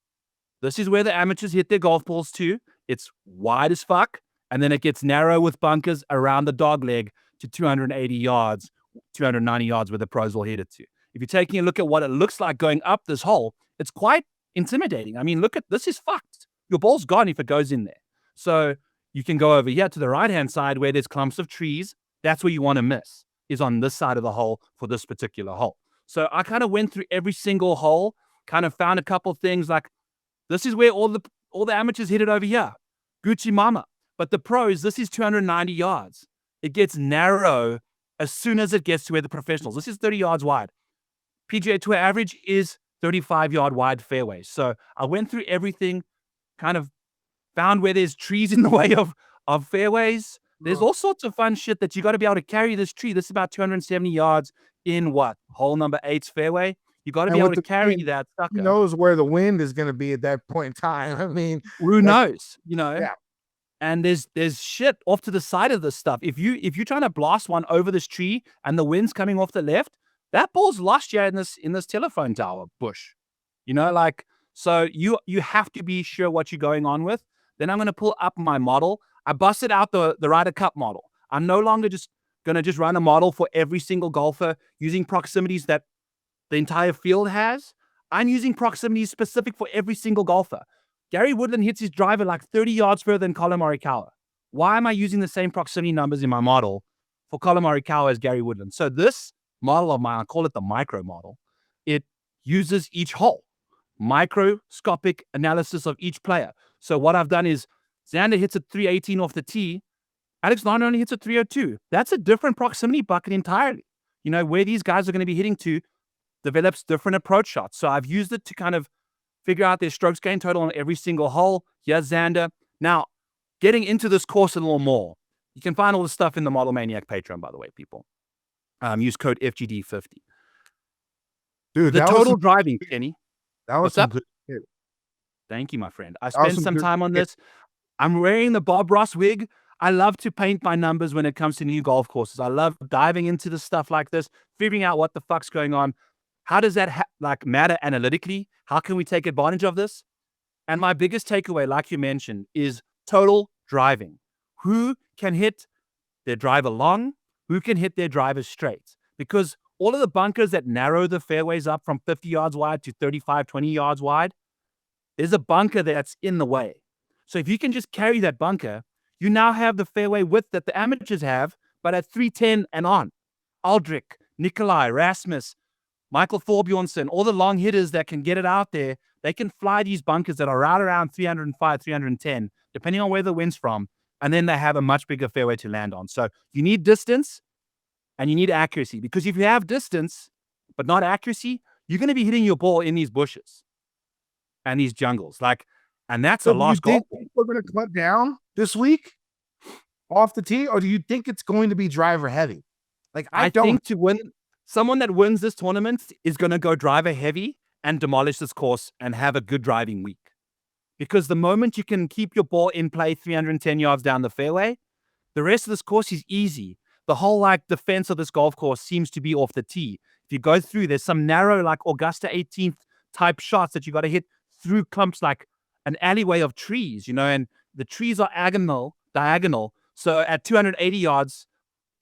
this is where the amateurs hit their golf balls to. It's wide as fuck. And then it gets narrow with bunkers around the dog leg to 280 yards, 290 yards where the pros will hit it to. If you're taking a look at what it looks like going up this hole, it's quite intimidating. I mean, look at this is fucked. Your ball's gone if it goes in there. So you can go over here to the right-hand side where there's clumps of trees. That's where you want to miss, is on this side of the hole for this particular hole. So I kind of went through every single hole, kind of found a couple things like this is where all the amateurs hit it over here. Gucci Mama. But the pros, this is 290 yards. It gets narrow as soon as it gets to where the professionals. This is 30 yards wide. PGA Tour average is 35-yard wide fairways. So I went through everything, kind of found where there's trees in the way of fairways. There's all sorts of fun shit that you got to be able to carry this tree. This is about 270 yards in what? Hole number 8's fairway. You got to be able to carry that sucker. Who knows where the wind is going to be at that point in time? I mean, who knows? Yeah. And there's shit off to the side of this stuff. If you're trying to blast one over this tree and the wind's coming off the left, that ball's lost you in this telephone tower bush. So you have to be sure what you're going on with. Then I'm going to pull up my model. I busted out the Ryder Cup model. I'm no longer just going to run a model for every single golfer using proximities that the entire field has. I'm using proximities specific for every single golfer. Gary Woodland hits his driver like 30 yards further than Colin Morikawa. Why am I using the same proximity numbers in my model for Colin Morikawa as Gary Woodland? So this model of mine, I call it the micro model. It uses each hole. Microscopic analysis of each player. So what I've done is Xander hits a 318 off the tee. Alex Landa only hits a 302. That's a different proximity bucket entirely. Where these guys are going to be hitting to develops different approach shots. So I've used it to kind of figure out their strokes gain total on every single hole. Here's Xander. Now, getting into this course a little more, you can find all the stuff in the Model Maniac Patreon, by the way, people. Use code FGD50. Dude, The total driving, Kenny. That was What's some up? good shit. Thank you, my friend. I was spent some some good time on shit. this. I'm wearing the Bob Ross wig. I love to paint my numbers when it comes to new golf courses. I love diving into the stuff like this, figuring out what the fuck's going on. How does that matter analytically? How can we take advantage of this? And my biggest takeaway, like you mentioned, is total driving. Who can hit their driver long? Who can hit their driver straight? Because all of the bunkers that narrow the fairways up from 50 yards wide to 35, 20 yards wide, there's a bunker that's in the way. So if you can just carry that bunker, you now have the fairway width that the amateurs have, but at 310 and on. Aldrich, Nikolai, Rasmus, Michael Thorbjornsen, all the long hitters that can get it out there, they can fly these bunkers that are right around 305, 310, depending on where the wind's from, and then they have a much bigger fairway to land on. So you need distance and you need accuracy, because if you have distance but not accuracy, you're going to be hitting your ball in these bushes and these jungles. And that's So a lost do you golf think ball. people are going to cut down this week off the tee, or do you think it's going to be driver heavy? I don't think to win, someone that wins this tournament is going to go driver heavy and demolish this course and have a good driving week. Because the moment you can keep your ball in play 310 yards down the fairway, the rest of this course is easy. The whole defense of this golf course seems to be off the tee. If you go through, there's some narrow Augusta 18th type shots that you got to hit through clumps like an alleyway of trees, and the trees are diagonal. So at 280 yards,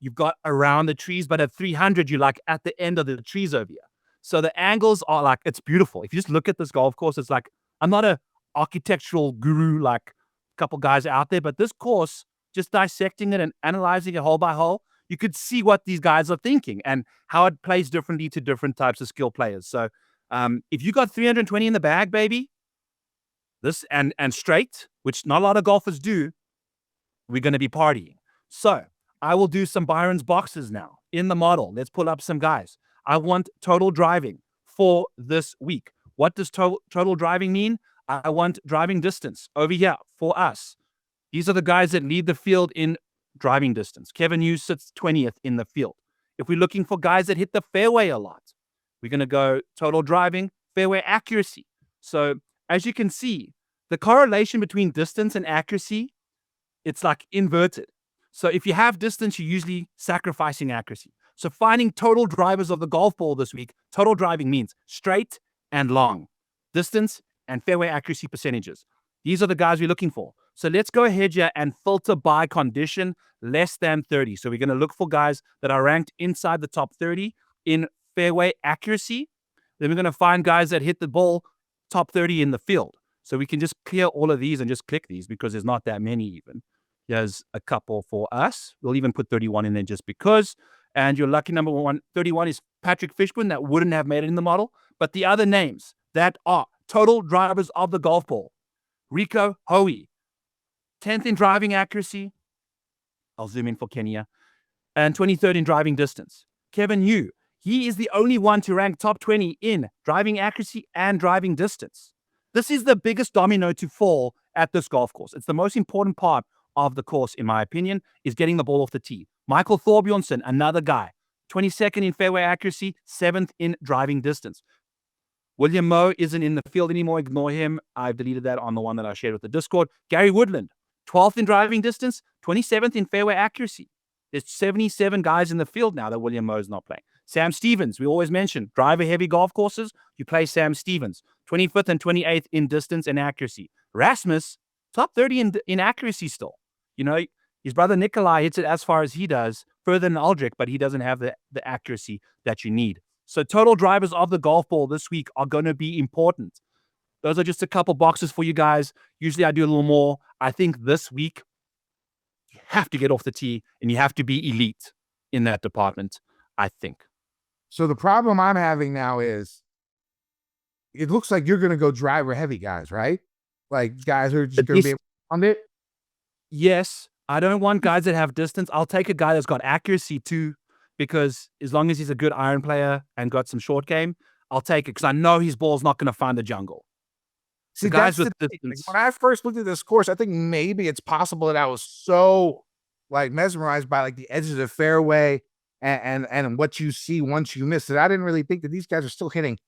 you've got around the trees, but at 300, you're at the end of the trees over here. So the angles are it's beautiful. If you just look at this golf course, it's I'm not a architectural guru like a couple guys out there, but this course, just dissecting it and analyzing it hole by hole, you could see what these guys are thinking and how it plays differently to different types of skill players. So if you got 320 in the bag, baby, this and straight, which not a lot of golfers do, we're going to be partying. So I will do some Byron's boxes now in the model. Let's pull up some guys. I want total driving for this week. What does total driving mean? I want driving distance over here for us. These are the guys that lead the field in driving distance. Kevin Hughes sits 20th in the field. If we're looking for guys that hit the fairway a lot, we're going to go total driving, fairway accuracy. So as you can see, the correlation between distance and accuracy, it's inverted. So if you have distance, you're usually sacrificing accuracy. So finding total drivers of the golf ball this week, total driving means straight and long, distance and fairway accuracy percentages. These are the guys we're looking for. So let's go ahead here and filter by condition less than 30. So we're going to look for guys that are ranked inside the top 30 in fairway accuracy. Then we're going to find guys that hit the ball top 30 in the field. So we can just clear all of these and just click these because there's not that many even. Here's a couple for us. We'll even put 31 in there just because. And your lucky number 31 is Patrick Fishburne. That wouldn't have made it in the model. But the other names that are total drivers of the golf ball. Rico Hoey, 10th in driving accuracy. I'll zoom in for Kenya. And 23rd in driving distance. Kevin Yu, he is the only one to rank top 20 in driving accuracy and driving distance. This is the biggest domino to fall at this golf course. It's the most important part of the course, in my opinion, is getting the ball off the tee. Michael Thorbjornsen, another guy, 22nd in fairway accuracy, 7th in driving distance. William Moe isn't in the field anymore. Ignore him. I've deleted that on the one that I shared with the Discord. Gary Woodland, 12th in driving distance, 27th in fairway accuracy. There's 77 guys in the field now that William Moe is not playing. Sam Stevens, we always mention, driver-heavy golf courses, you play Sam Stevens, 25th and 28th in distance and accuracy. Rasmus, top 30 in accuracy still. His brother Nikolai hits it as far as he does, further than Aldrich, but he doesn't have the accuracy that you need. So total drivers of the golf ball this week are going to be important. Those are just a couple boxes for you guys. Usually I do a little more. I think this week, you have to get off the tee and you have to be elite in that department, I think. So the problem I'm having now is it looks like you're going to go driver heavy guys, right? Guys who are just going to be on it. Yes. I don't want guys that have distance. I'll take a guy that's got accuracy too, because as long as he's a good iron player and got some short game, I'll take it because I know his ball's not going to find the jungle. See, guys that's with the thing. Like, distance. when I first looked at this course, I think maybe it's possible that I was so like mesmerized by like the edges of the fairway and what you see once you miss it. I didn't really think that these guys are still hitting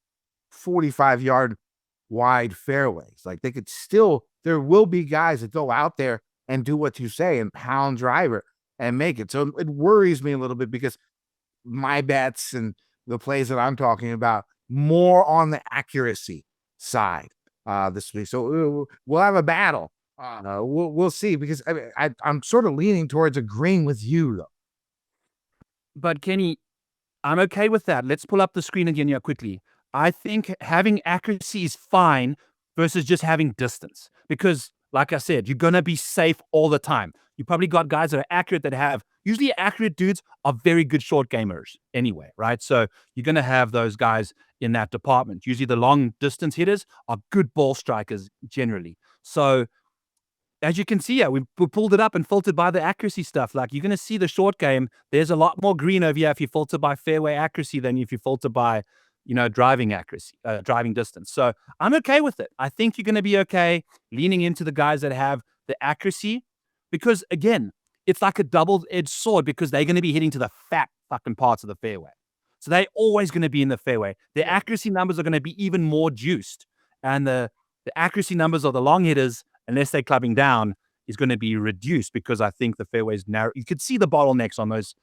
45-yard wide fairways. Like they could still, there will be guys that go out there and do what you say and pound driver and make it. So it worries me a little bit because my bets and the plays that I'm talking about more on the accuracy side this week. So we'll have a battle. We'll see, because I'm sort of leaning towards agreeing with you though. But Kenny, I'm okay with that. Let's pull up the screen again here quickly. I think having accuracy is fine versus just having distance, because like I said, you're going to be safe all the time. You probably got guys that are accurate that have, usually accurate dudes are very good short gamers anyway, right? So you're going to have those guys in that department. Usually the long distance hitters are good ball strikers generally. So as you can see, yeah, we pulled it up and filtered by the accuracy stuff. Like you're going to see the short game. There's a lot more green over here if you filter by fairway accuracy than if you filter by, driving accuracy, driving distance. So I'm okay with it. I think you're going to be okay leaning into the guys that have the accuracy, because again, it's like a double-edged sword, because they're going to be hitting to the fat fucking parts of the fairway. So they're always going to be in the fairway. Their accuracy numbers are going to be even more juiced. And the accuracy numbers of the long hitters, unless they're clubbing down, is going to be reduced, because I think the fairway's narrow. You could see the bottlenecks on those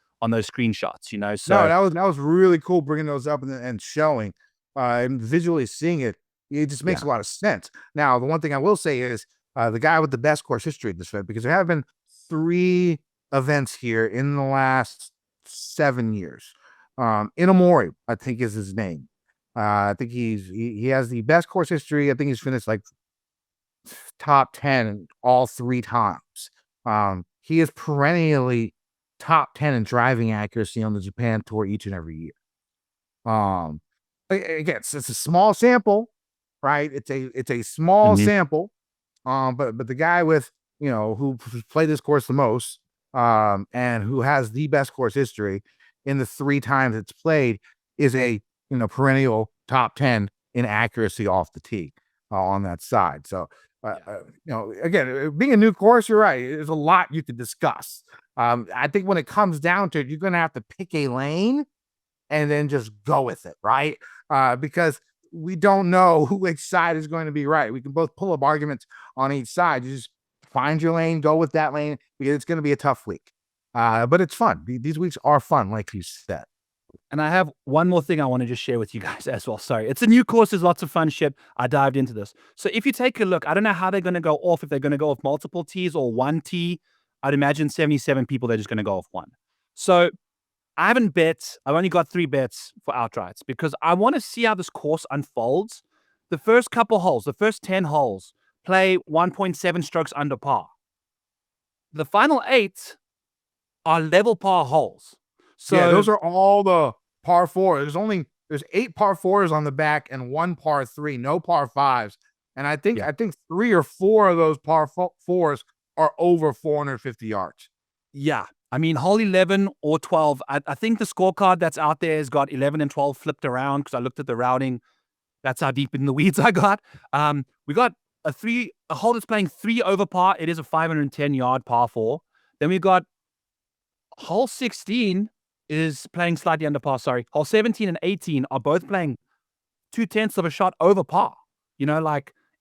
screenshots, So No, that was really cool bringing those up and showing and visually seeing it. It just makes a lot of sense. Now, the one thing I will say is the guy with the best course history at this event, because there have been 3 events here in the last 7 years. Inamori, I think, is his name. I think he has the best course history. I think he's finished like top 10 all 3 times. He is perennially top 10 in driving accuracy on the Japan Tour each and every year. Again, it's a small sample, right? It's a small sample. But the guy with, who's played this course the most, and who has the best course history in the 3 times it's played, is a, perennial top 10 in accuracy off the tee on that side. So, again, being a new course, you're right. There's a lot you could discuss. I think when it comes down to it, you're going to have to pick a lane and then just go with it, right? Because we don't know which side is going to be right. We can both pull up arguments on each side. You just find your lane, go with that lane, because it's going to be a tough week. But it's fun. These weeks are fun, like you said. And I have one more thing I want to just share with you guys as well. Sorry. It's a new course. There's lots of fun shit. I dived into this. So if you take a look, I don't know how they're going to go off, if they're going to go off multiple tees or one tee. I'd imagine 77 people, they're just going to go off one. So I haven't bet. I've only got 3 bets for outrights, because I want to see how this course unfolds. The first couple holes, the first 10 holes, play 1.7 strokes under par. The final 8 are level par holes. So yeah, those are all the par 4s. There's 8 par 4s on the back and 1 par 3, no par 5s. And I think 3 or 4 of those par 4s are over 450 yards. Yeah. I mean, hole 11 or 12, I think the scorecard that's out there has got 11 and 12 flipped around, because I looked at the routing. That's how deep in the weeds I got. We got a hole that's playing 3 over par. It is a 510-yard par 4. Then we got hole 16 is playing slightly under par. Sorry. Hole 17 and 18 are both playing 0.2 of a shot over par.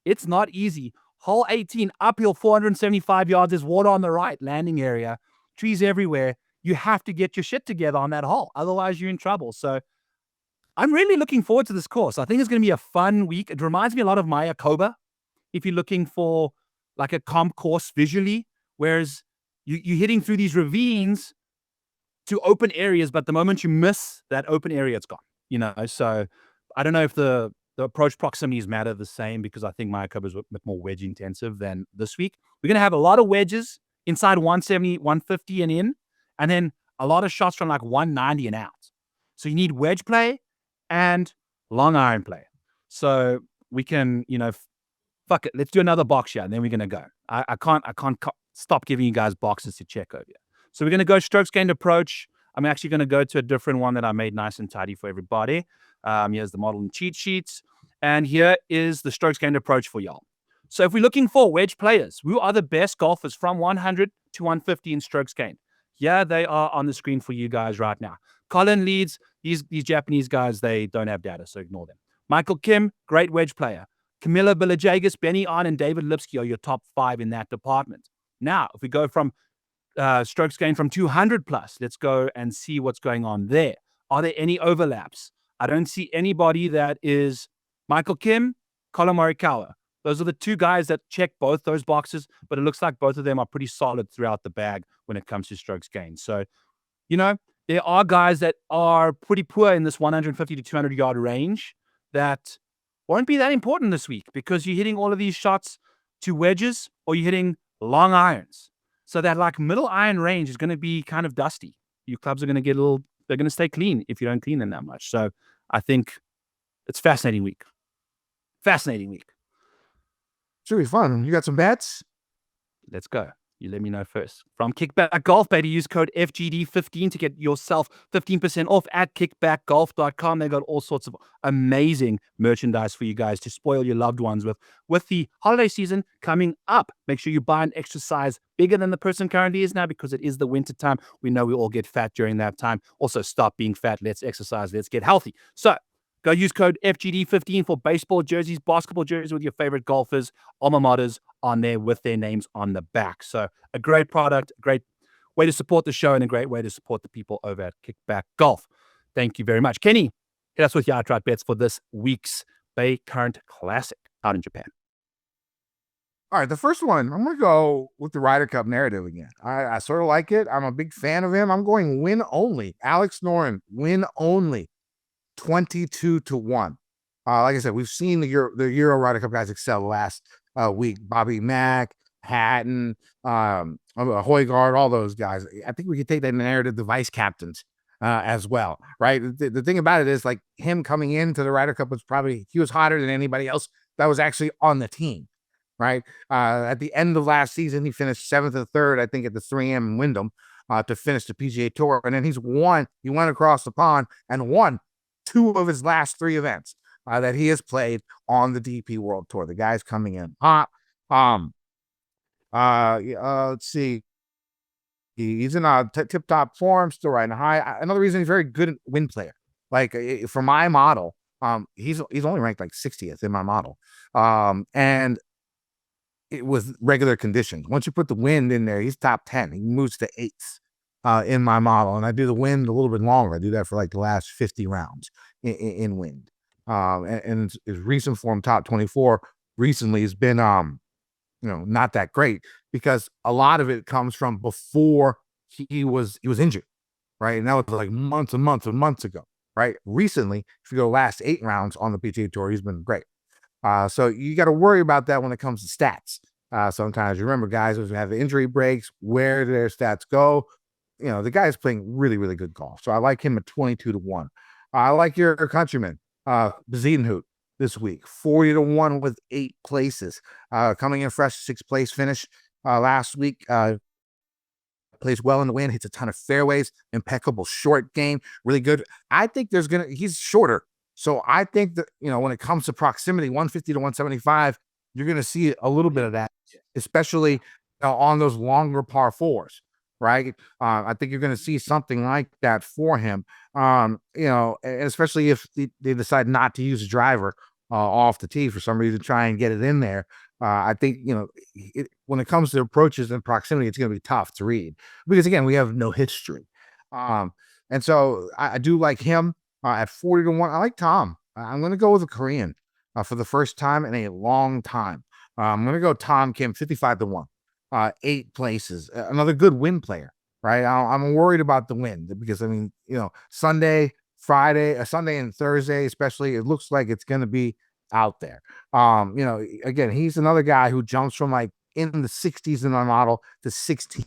It's not easy. Hole 18, uphill 475 yards. There's water on the right, landing area, trees everywhere. You have to get your shit together on that hole. Otherwise, you're in trouble. So I'm really looking forward to this course. I think it's going to be a fun week. It reminds me a lot of Mayo, if you're looking for like a comp course visually, whereas you're hitting through these ravines to open areas, but the moment you miss that open area, it's gone. So I don't know if the approach proximities matter the same, because I think Mayo is a bit more wedge intensive than this week. We're going to have a lot of wedges inside 170, 150 and in, and then a lot of shots from like 190 and out. So you need wedge play and long iron play. So we can, fuck it. Let's do another box shot, and then we're going to go. I can't stop giving you guys boxes to check over here. So we're going to go strokes gained approach. I'm actually going to go to a different one that I made nice and tidy for everybody. Here's the model and cheat sheets. And here is the strokes gained approach for y'all. So if we're looking for wedge players, who are the best golfers from 100 to 150 in strokes gained? Yeah, they are on the screen for you guys right now. Colin leads. These Japanese guys, they don't have data, so ignore them. Michael Kim, great wedge player. Camilla Villajagis, Benny On, and David Lipsky are your top 5 in that department. Now, if we go from strokes gained from 200 plus, let's go and see what's going on there. Are there any overlaps? I don't see anybody that is Michael Kim, Colin Morikawa. Those are the 2 guys that check both those boxes, but it looks like both of them are pretty solid throughout the bag when it comes to strokes gained. So, there are guys that are pretty poor in this 150 to 200 yard range that won't be that important this week because you're hitting all of these shots to wedges or you're hitting long irons. So that like middle iron range is going to be kind of dusty. Your clubs are going to get they're going to stay clean if you don't clean them that much. So I think it's fascinating week. Fascinating week. Should be fun. You got some bets? Let's go. You let me know first. From Kickback Golf, baby, use code FGD15 to get yourself 15% off at kickbackgolf.com. They got all sorts of amazing merchandise for you guys to spoil your loved ones with. With the holiday season coming up, make sure you buy an extra size bigger than the person currently is now because it is the winter time. We know we all get fat during that time. Also, stop being fat. Let's exercise. Let's get healthy. So, go use code FGD15 for baseball jerseys, basketball jerseys with your favorite golfers, alma maters on there with their names on the back. So a great product, a great way to support the show, and a great way to support the people over at Kickback Golf. Thank you very much. Kenny, hit us with your outright bets for this week's Baycurrent Classic out in Japan. All right, the first one, I'm going to go with the Ryder Cup narrative again. I sort of like it. I'm a big fan of him. I'm going win only. Alex Noren, win only. 22 to 1. Like I said, we've seen the Euro Ryder Cup guys excel last week. Bobby Mack, Hatton, Højgaard, all those guys. I think we could take that narrative, the vice captains as well, right? The thing about it is like him coming into the Ryder Cup he was hotter than anybody else that was actually on the team, right? At the end of last season, he finished 7th and 3rd, I think, at the 3M in Wyndham to finish the PGA Tour. And then he went across the pond and won 2 of his last 3 events that he has played on the DP World Tour. The guy's coming in hot. Let's see. He's in tip-top form, still riding high. Another reason he's very good win player. Like for my model, he's only ranked like 60th in my model. And it was regular conditions. Once you put the wind in there, he's top 10. He moves to 8th. In my model, and I do the wind a little bit longer. I do that for like the last 50 rounds in wind. And his recent form, top 24, recently has been not that great because a lot of it comes from before he was injured, right? And that was like months and months and months ago, right? Recently, if you go last 8 rounds on the PGA Tour, he's been great. So you got to worry about that when it comes to stats. Sometimes you remember guys who have injury breaks, where do their stats go? The guy is playing really, really good golf. So I like him at 22 to 1. I like your countryman, Bezuidenhout, this week, 40 to 1 with 8 places. Coming in fresh, 6th place finish last week. Plays well in the wind, hits a ton of fairways, impeccable short game, really good. I think he's shorter. So I think that, when it comes to proximity, 150 to 175, you're going to see a little bit of that, especially on those longer par 4s. Right. I think you're going to see something like that for him, especially if they decide not to use a driver off the tee for some reason, try and get it in there. I think, when it comes to approaches and proximity, it's going to be tough to read because, again, we have no history. And so I do like him at 40 to 1. I like Tom. I'm going to go with a Korean for the first time in a long time. I'm going to go Tom Kim, 55 to 1. 8 places, another good win player, right? I'm worried about the wind because Sunday and Thursday, especially, it looks like it's going to be out there. Again, he's another guy who jumps from like in the 60s in our model to 16th.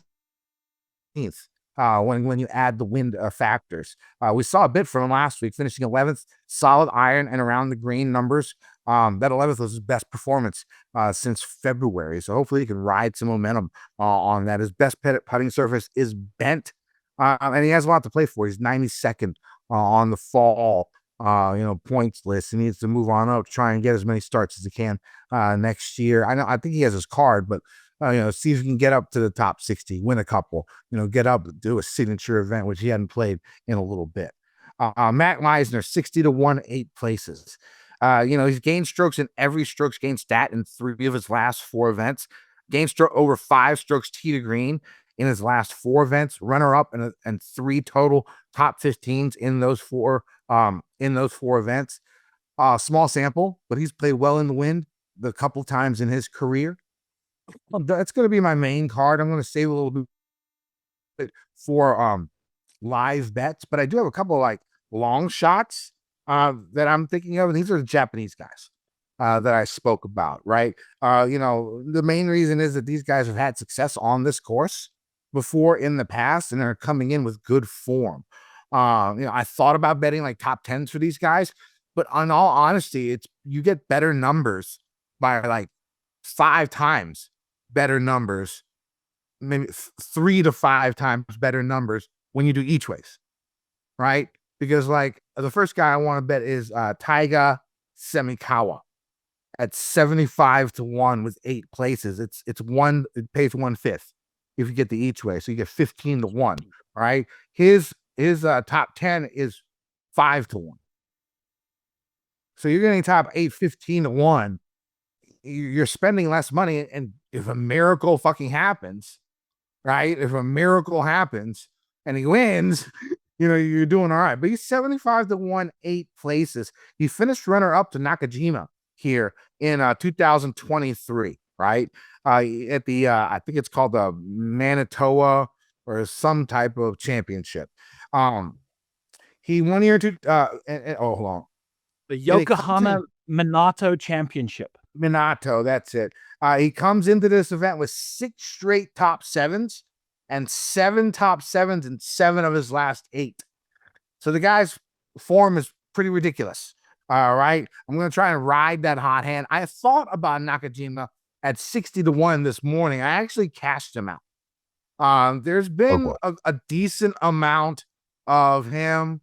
When you add the wind factors. We saw a bit from him last week, finishing 11th, solid iron and around the green numbers. That 11th was his best performance since February. So hopefully he can ride some momentum on that. His best putting surface is bent, and he has a lot to play for. He's 92nd on the fall points list. He needs to move on up, try and get as many starts as he can next year. I think he has his card, but see if he can get up to the top 60, win a couple, get up, do a signature event, which he hadn't played in a little bit. Matt Meisner, 60-1, 8 places. He's gained strokes in every strokes gained stat in 3 of his last 4 events. Gained stroke over 5 strokes tee to green in his last 4 events. Runner up and 3 total top 15s in those 4 events. Small sample, but he's played well in the wind the couple times in his career. That's going to be my main card. I'm going to save a little bit for live bets, but I do have a couple of like long shots that I'm thinking of, and these are the Japanese guys that I spoke about, right? The main reason is that these guys have had success on this course before in the past, and they're coming in with good form. I thought about betting like top 10s for these guys, but in all honesty, you get better numbers by like 5 times better numbers, maybe 3 to 5 times better numbers when you do each ways, right? Because like the first guy I want to bet is Taiga Semikawa at 75-1 with 8 places. It pays 1/5 if you get the each way, so you get 15-1, right? His top 10 is 5-1. So you're getting top 8, 15-1. You're spending less money, and if a miracle fucking happens, right? If a miracle happens and he wins, you're doing all right. But he's 75-1, 8 places. He finished runner up to Nakajima here in 2023, right? At the I think it's called the Manitoba or some type of championship. He 1 year to hold on. The Yokohama Minato Championship. Minato, that's it. He comes into this event with 6 straight top 7s and 7 top 7s in 7 of his last 8. So the guy's form is pretty ridiculous. All right. I'm going to try and ride that hot hand. I thought about Nakajima at 60-1 this morning. I actually cashed him out. There's been a decent amount of him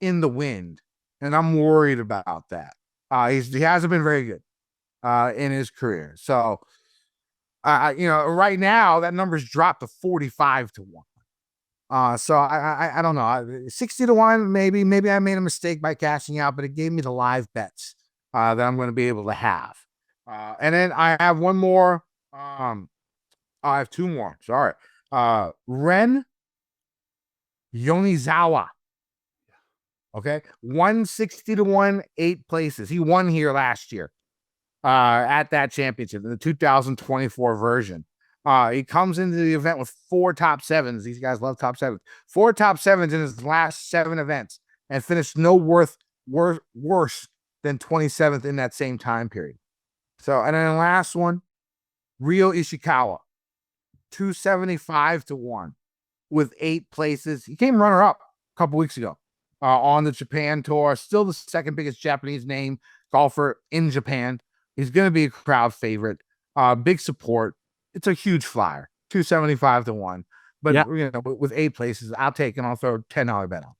in the wind, and I'm worried about that. He hasn't been very good in his career. So, right now that number's dropped to 45-1. So I don't know, 60-1, maybe I made a mistake by cashing out, but it gave me the live bets that I'm going to be able to have. And then I have one more. I have 2 more. Sorry. Ren Yonizawa. Okay. 160-1, 8 places. He won here last year at that championship in the 2024 version. He comes into the event with 4 top 7s. These guys love top 7s. 4 top 7s in his last 7 events and finished no worse than 27th in that same time period. So, and then the last one, Ryo Ishikawa, 275-1 with 8 places. He came runner up a couple weeks ago on the Japan tour. Still the second biggest Japanese name golfer in Japan. He's going to be a crowd favorite. Big support. It's a huge flyer, 275-1. But with 8 places, I'll take and I'll throw a $10 bet on.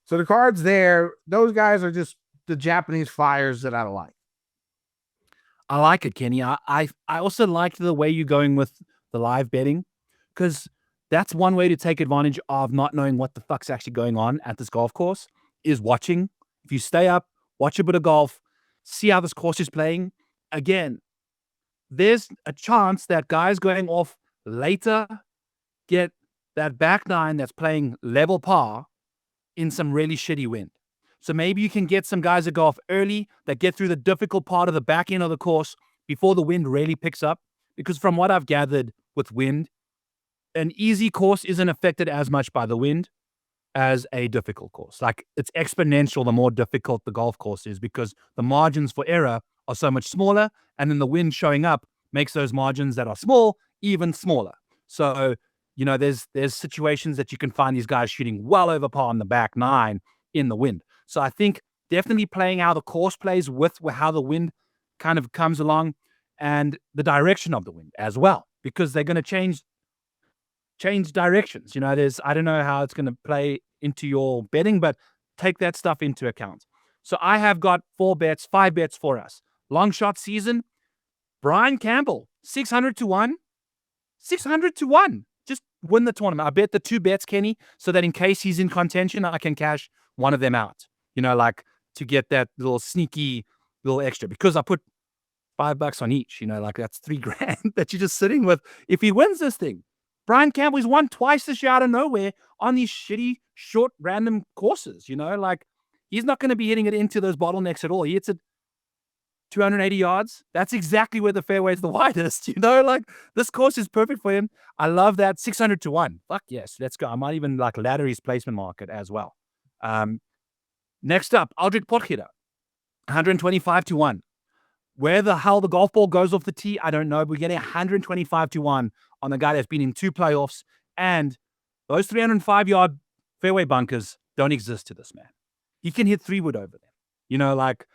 So the cards there, those guys are just the Japanese flyers that I like. I like it, Kenny. I also like the way you're going with the live betting, because that's one way to take advantage of not knowing what the fuck's actually going on at this golf course, is watching. If you stay up, watch a bit of golf, see how this course is playing. Again, there's a chance that guys going off later get that back 9 that's playing level par in some really shitty wind. So maybe you can get some guys that go off early that get through the difficult part of the back end of the course before the wind really picks up. Because from what I've gathered with wind, an easy course isn't affected as much by the wind as a difficult course. Like, it's exponential the more difficult the golf course is, because the margins for error are so much smaller, and then the wind showing up makes those margins that are small even smaller. So, there's situations that you can find these guys shooting well over par on the back 9 in the wind. So I think definitely playing how the course plays with how the wind kind of comes along, and the direction of the wind as well, because they're going to change directions. I don't know how it's going to play into your betting, but take that stuff into account. So I have got 5 bets for us. Long shot season, Brian Campbell, 600 to 1. 600 to 1. Just win the tournament. I bet the 2 bets, Kenny, so that in case he's in contention, I can cash one of them out. Like to get that little sneaky little extra, because I put $5 on each, like that's $3,000 that you're just sitting with. If he wins this thing, Brian Campbell, he's won twice this year out of nowhere on these shitty, short, random courses, like he's not going to be hitting it into those bottlenecks at all. He hits it 280 yards. That's exactly where the fairway is the widest, like this course is perfect for him. I love that. 600 to 1. Fuck yes. Let's go. I might even like ladder his placement market as well. Next up, Aldrich Potgieter, 125 to 1. Where the hell the golf ball goes off the tee, I don't know. But we're getting 125 to 1 on the guy that's been in 2 playoffs. And those 305-yard fairway bunkers don't exist to this man. He can hit 3-wood over them, like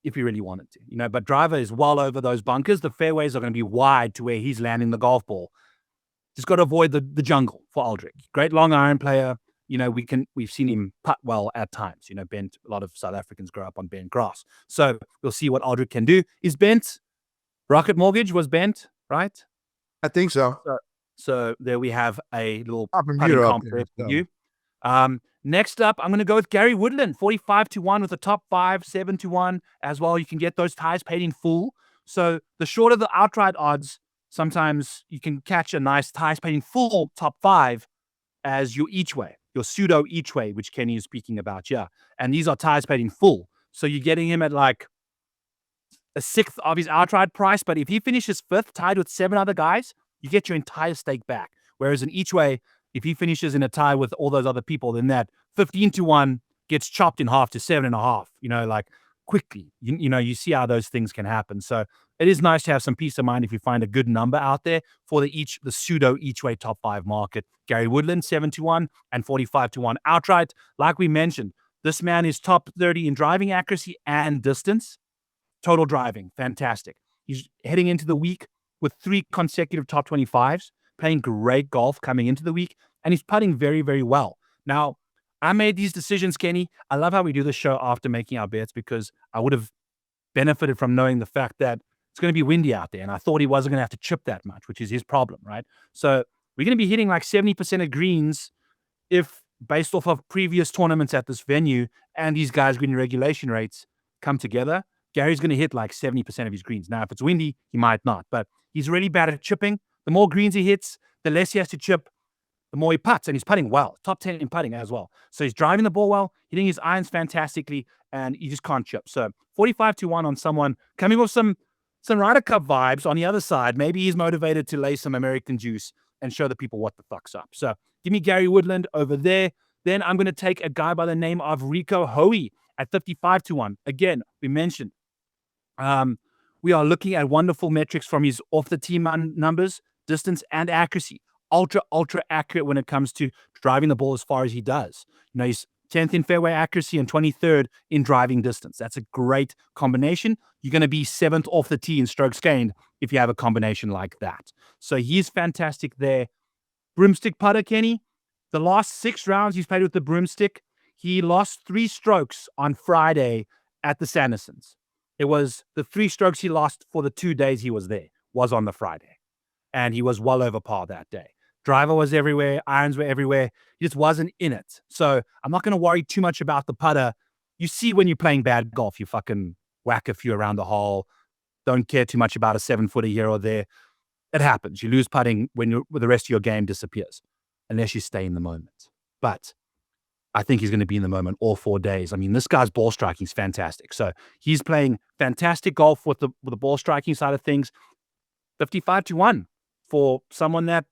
if he really wanted to, but driver is well over those bunkers. The fairways are going to be wide to where he's landing the golf ball. Just got to avoid the jungle for Aldrich. Great long iron player. We've seen him putt well at times, bent. A lot of South Africans grow up on bent grass. So we'll see what Aldrich can do. Is bent. Rocket Mortgage was bent, right? I think so. So there we have a little putting comp there for you. Next up, I'm going to go with Gary Woodland, 45 to 1 with the top 5, 7 to 1 as well. You can get those ties paid in full. So the shorter the outright odds, sometimes you can catch a nice ties paid in full top 5 as your each way, your pseudo each way, which Kenny is speaking about. Yeah. And these are ties paid in full. So you're getting him at like a sixth of his outright price. But if he finishes 5th, tied with 7 other guys, you get your entire stake back. Whereas in each way, if he finishes in a tie with all those other people, then that 15 to 1 gets chopped in half to 7.5, like quickly. You see how those things can happen. So it is nice to have some peace of mind if you find a good number out there for the pseudo each way top 5 market. Gary Woodland, 7 to 1 and 45 to 1 outright. Like we mentioned, this man is top 30 in driving accuracy and distance. Total driving, fantastic. He's heading into the week with 3 consecutive top 25s. Playing great golf coming into the week, and he's putting very, very well. Now, I made these decisions, Kenny. I love how we do the show after making our bets because I would have benefited from knowing the fact that it's going to be windy out there, and I thought he wasn't going to have to chip that much, which is his problem, right? So we're going to be hitting like 70% of greens if, based off of previous tournaments at this venue and these guys' green regulation rates come together, Gary's going to hit like 70% of his greens. Now, if it's windy, he might not, but he's really bad at chipping. The more greens he hits, the less he has to chip, the more he putts. And he's putting well. Top 10 in putting as well. So he's driving the ball well, hitting his irons fantastically, and you just can't chip. So 45 to 1 on someone coming with some Ryder Cup vibes on the other side. Maybe he's motivated to lay some American juice and show the people what the fuck's up. So give me Gary Woodland over there. Then I'm going to take a guy by the name of Rico Hoey at 55 to 1. Again, we mentioned we are looking at wonderful metrics from his off-the-tee numbers, distance, and accuracy. Ultra accurate when it comes to driving the ball as far as he does. He's 10th in fairway accuracy and 23rd in driving distance. That's a great combination. You're going to be 7th off the tee in strokes gained if you have a combination like that. So he's fantastic there. Broomstick putter, Kenny. The last 6 rounds he's played with the broomstick, he lost 3 strokes on Friday at the Sandersons. It was the 3 strokes he lost for the 2 days he was there was on the Friday. And he was well over par that day. Driver was everywhere. Irons were everywhere. He just wasn't in it. So I'm not going to worry too much about the putter. You see when you're playing bad golf, you fucking whack a few around the hole. Don't care too much about a 7-footer here or there. It happens. You lose putting when the rest of your game disappears, unless you stay in the moment. But I think he's going to be in the moment all 4 days. I mean, this guy's ball striking is fantastic. So he's playing fantastic golf with the ball striking side of things. 55 to 1 for someone that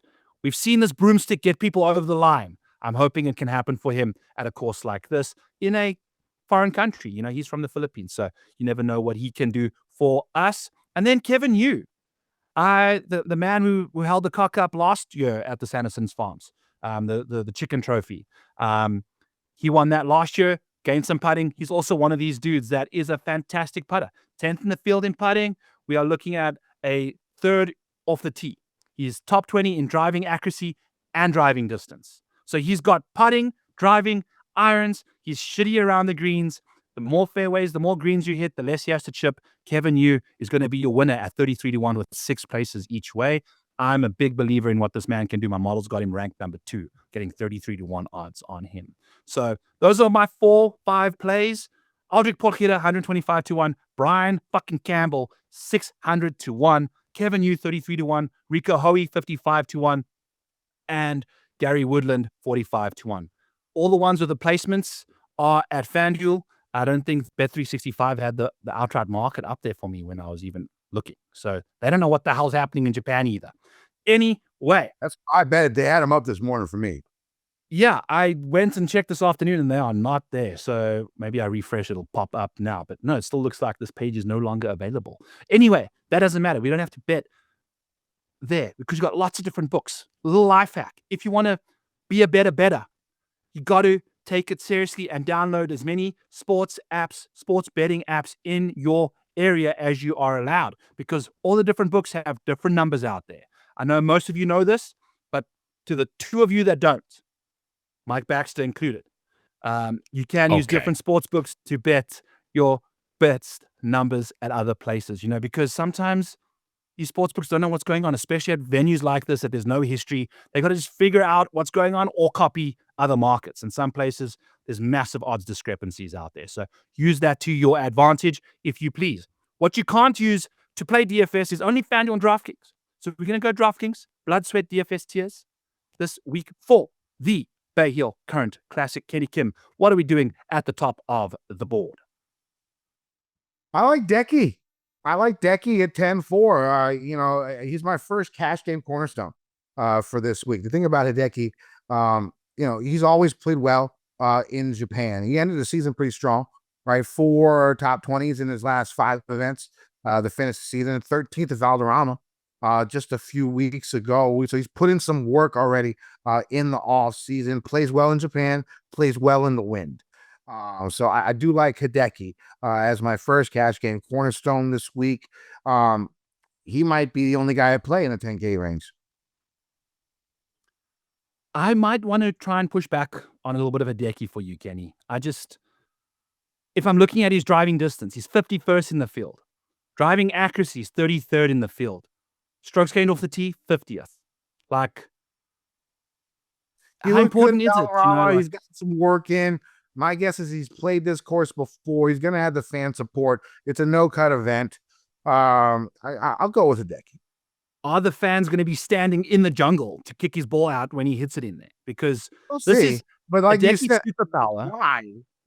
we've seen this broomstick get people over the line. I'm hoping it can happen for him at a course like this in a foreign country. He's from the Philippines, so you never know what he can do for us. And then Kevin Yu, the man who held the cock up last year at the Sanderson's Farms, the chicken trophy. He won that last year, gained some putting. He's also one of these dudes that is a fantastic putter. 10th in the field in putting. We are looking at a 3rd off the tee. He's top 20 in driving accuracy and driving distance. So he's got putting, driving, irons. He's shitty around the greens. The more fairways, the more greens you hit, the less he has to chip. Kevin Yu is going to be your winner at 33-1 with 6 places each way. I'm a big believer in what this man can do. My model's got him ranked number 2, getting 33-1 odds on him. So those are my 4-5 plays. Aldrich Porchita, 125-1. Brian fucking Campbell, 600-1. Kevin Yu, 33-1. Rico Hoey, 55-1. And Gary Woodland, 45-1. All the ones with the placements are at FanDuel. I don't think Bet365 had the outright market up there for me when I was even looking. So they don't know what the hell's happening in Japan either. Anyway. I bet they had them up this morning for me. Yeah, I went and checked this afternoon and they are not there. So maybe I refresh, it'll pop up now. But no, it still looks like this page is no longer available. Anyway, that doesn't matter. We don't have to bet there because you've got lots of different books. A little life hack. If you want to be a better, you got to take it seriously and download as many sports betting apps in your area as you are allowed, because all the different books have different numbers out there. I know most of you know this, but to the 2 of you that don't, Mike Baxter included, you can use different sports books to bet your best numbers at other places, because sometimes these sports books don't know what's going on, especially at venues like this that there's no history. They got to just figure out what's going on or copy other markets. In some places, there's massive odds discrepancies out there. So use that to your advantage, if you please. What you can't use to play DFS is only FanDuel and DraftKings. So we're going to go DraftKings, Blood, Sweat, DFS Tiers this week for the Baycurrent Classic. Kenny Kim, what are we doing at the top of the board? I like Decky. at 10-4. He's my first cash game cornerstone for this week. The thing about Hideki, he's always played well in Japan. He ended the season pretty strong, right? 4 top 20s in his last 5 events to finish the season. 13th at Valderrama just a few weeks ago. So he's put in some work already in the off season. Plays well in Japan, plays well in the wind. So I do like Hideki as my first cash game cornerstone this week. He might be the only guy I play in the 10K range. I might want to try and push back on a little bit of Hideki for you, Kenny. If I'm looking at his driving distance, he's 51st in the field. Driving accuracy is 33rd in the field. Strokes gained off the tee, 50th. How important is it? He's got some work in. My guess is he's played this course before. He's going to have the fan support. It's a no-cut event. I'll go with Hideki. Are the fans going to be standing in the jungle to kick his ball out when he hits it in there? Because we'll this see. is but like you said, superpower,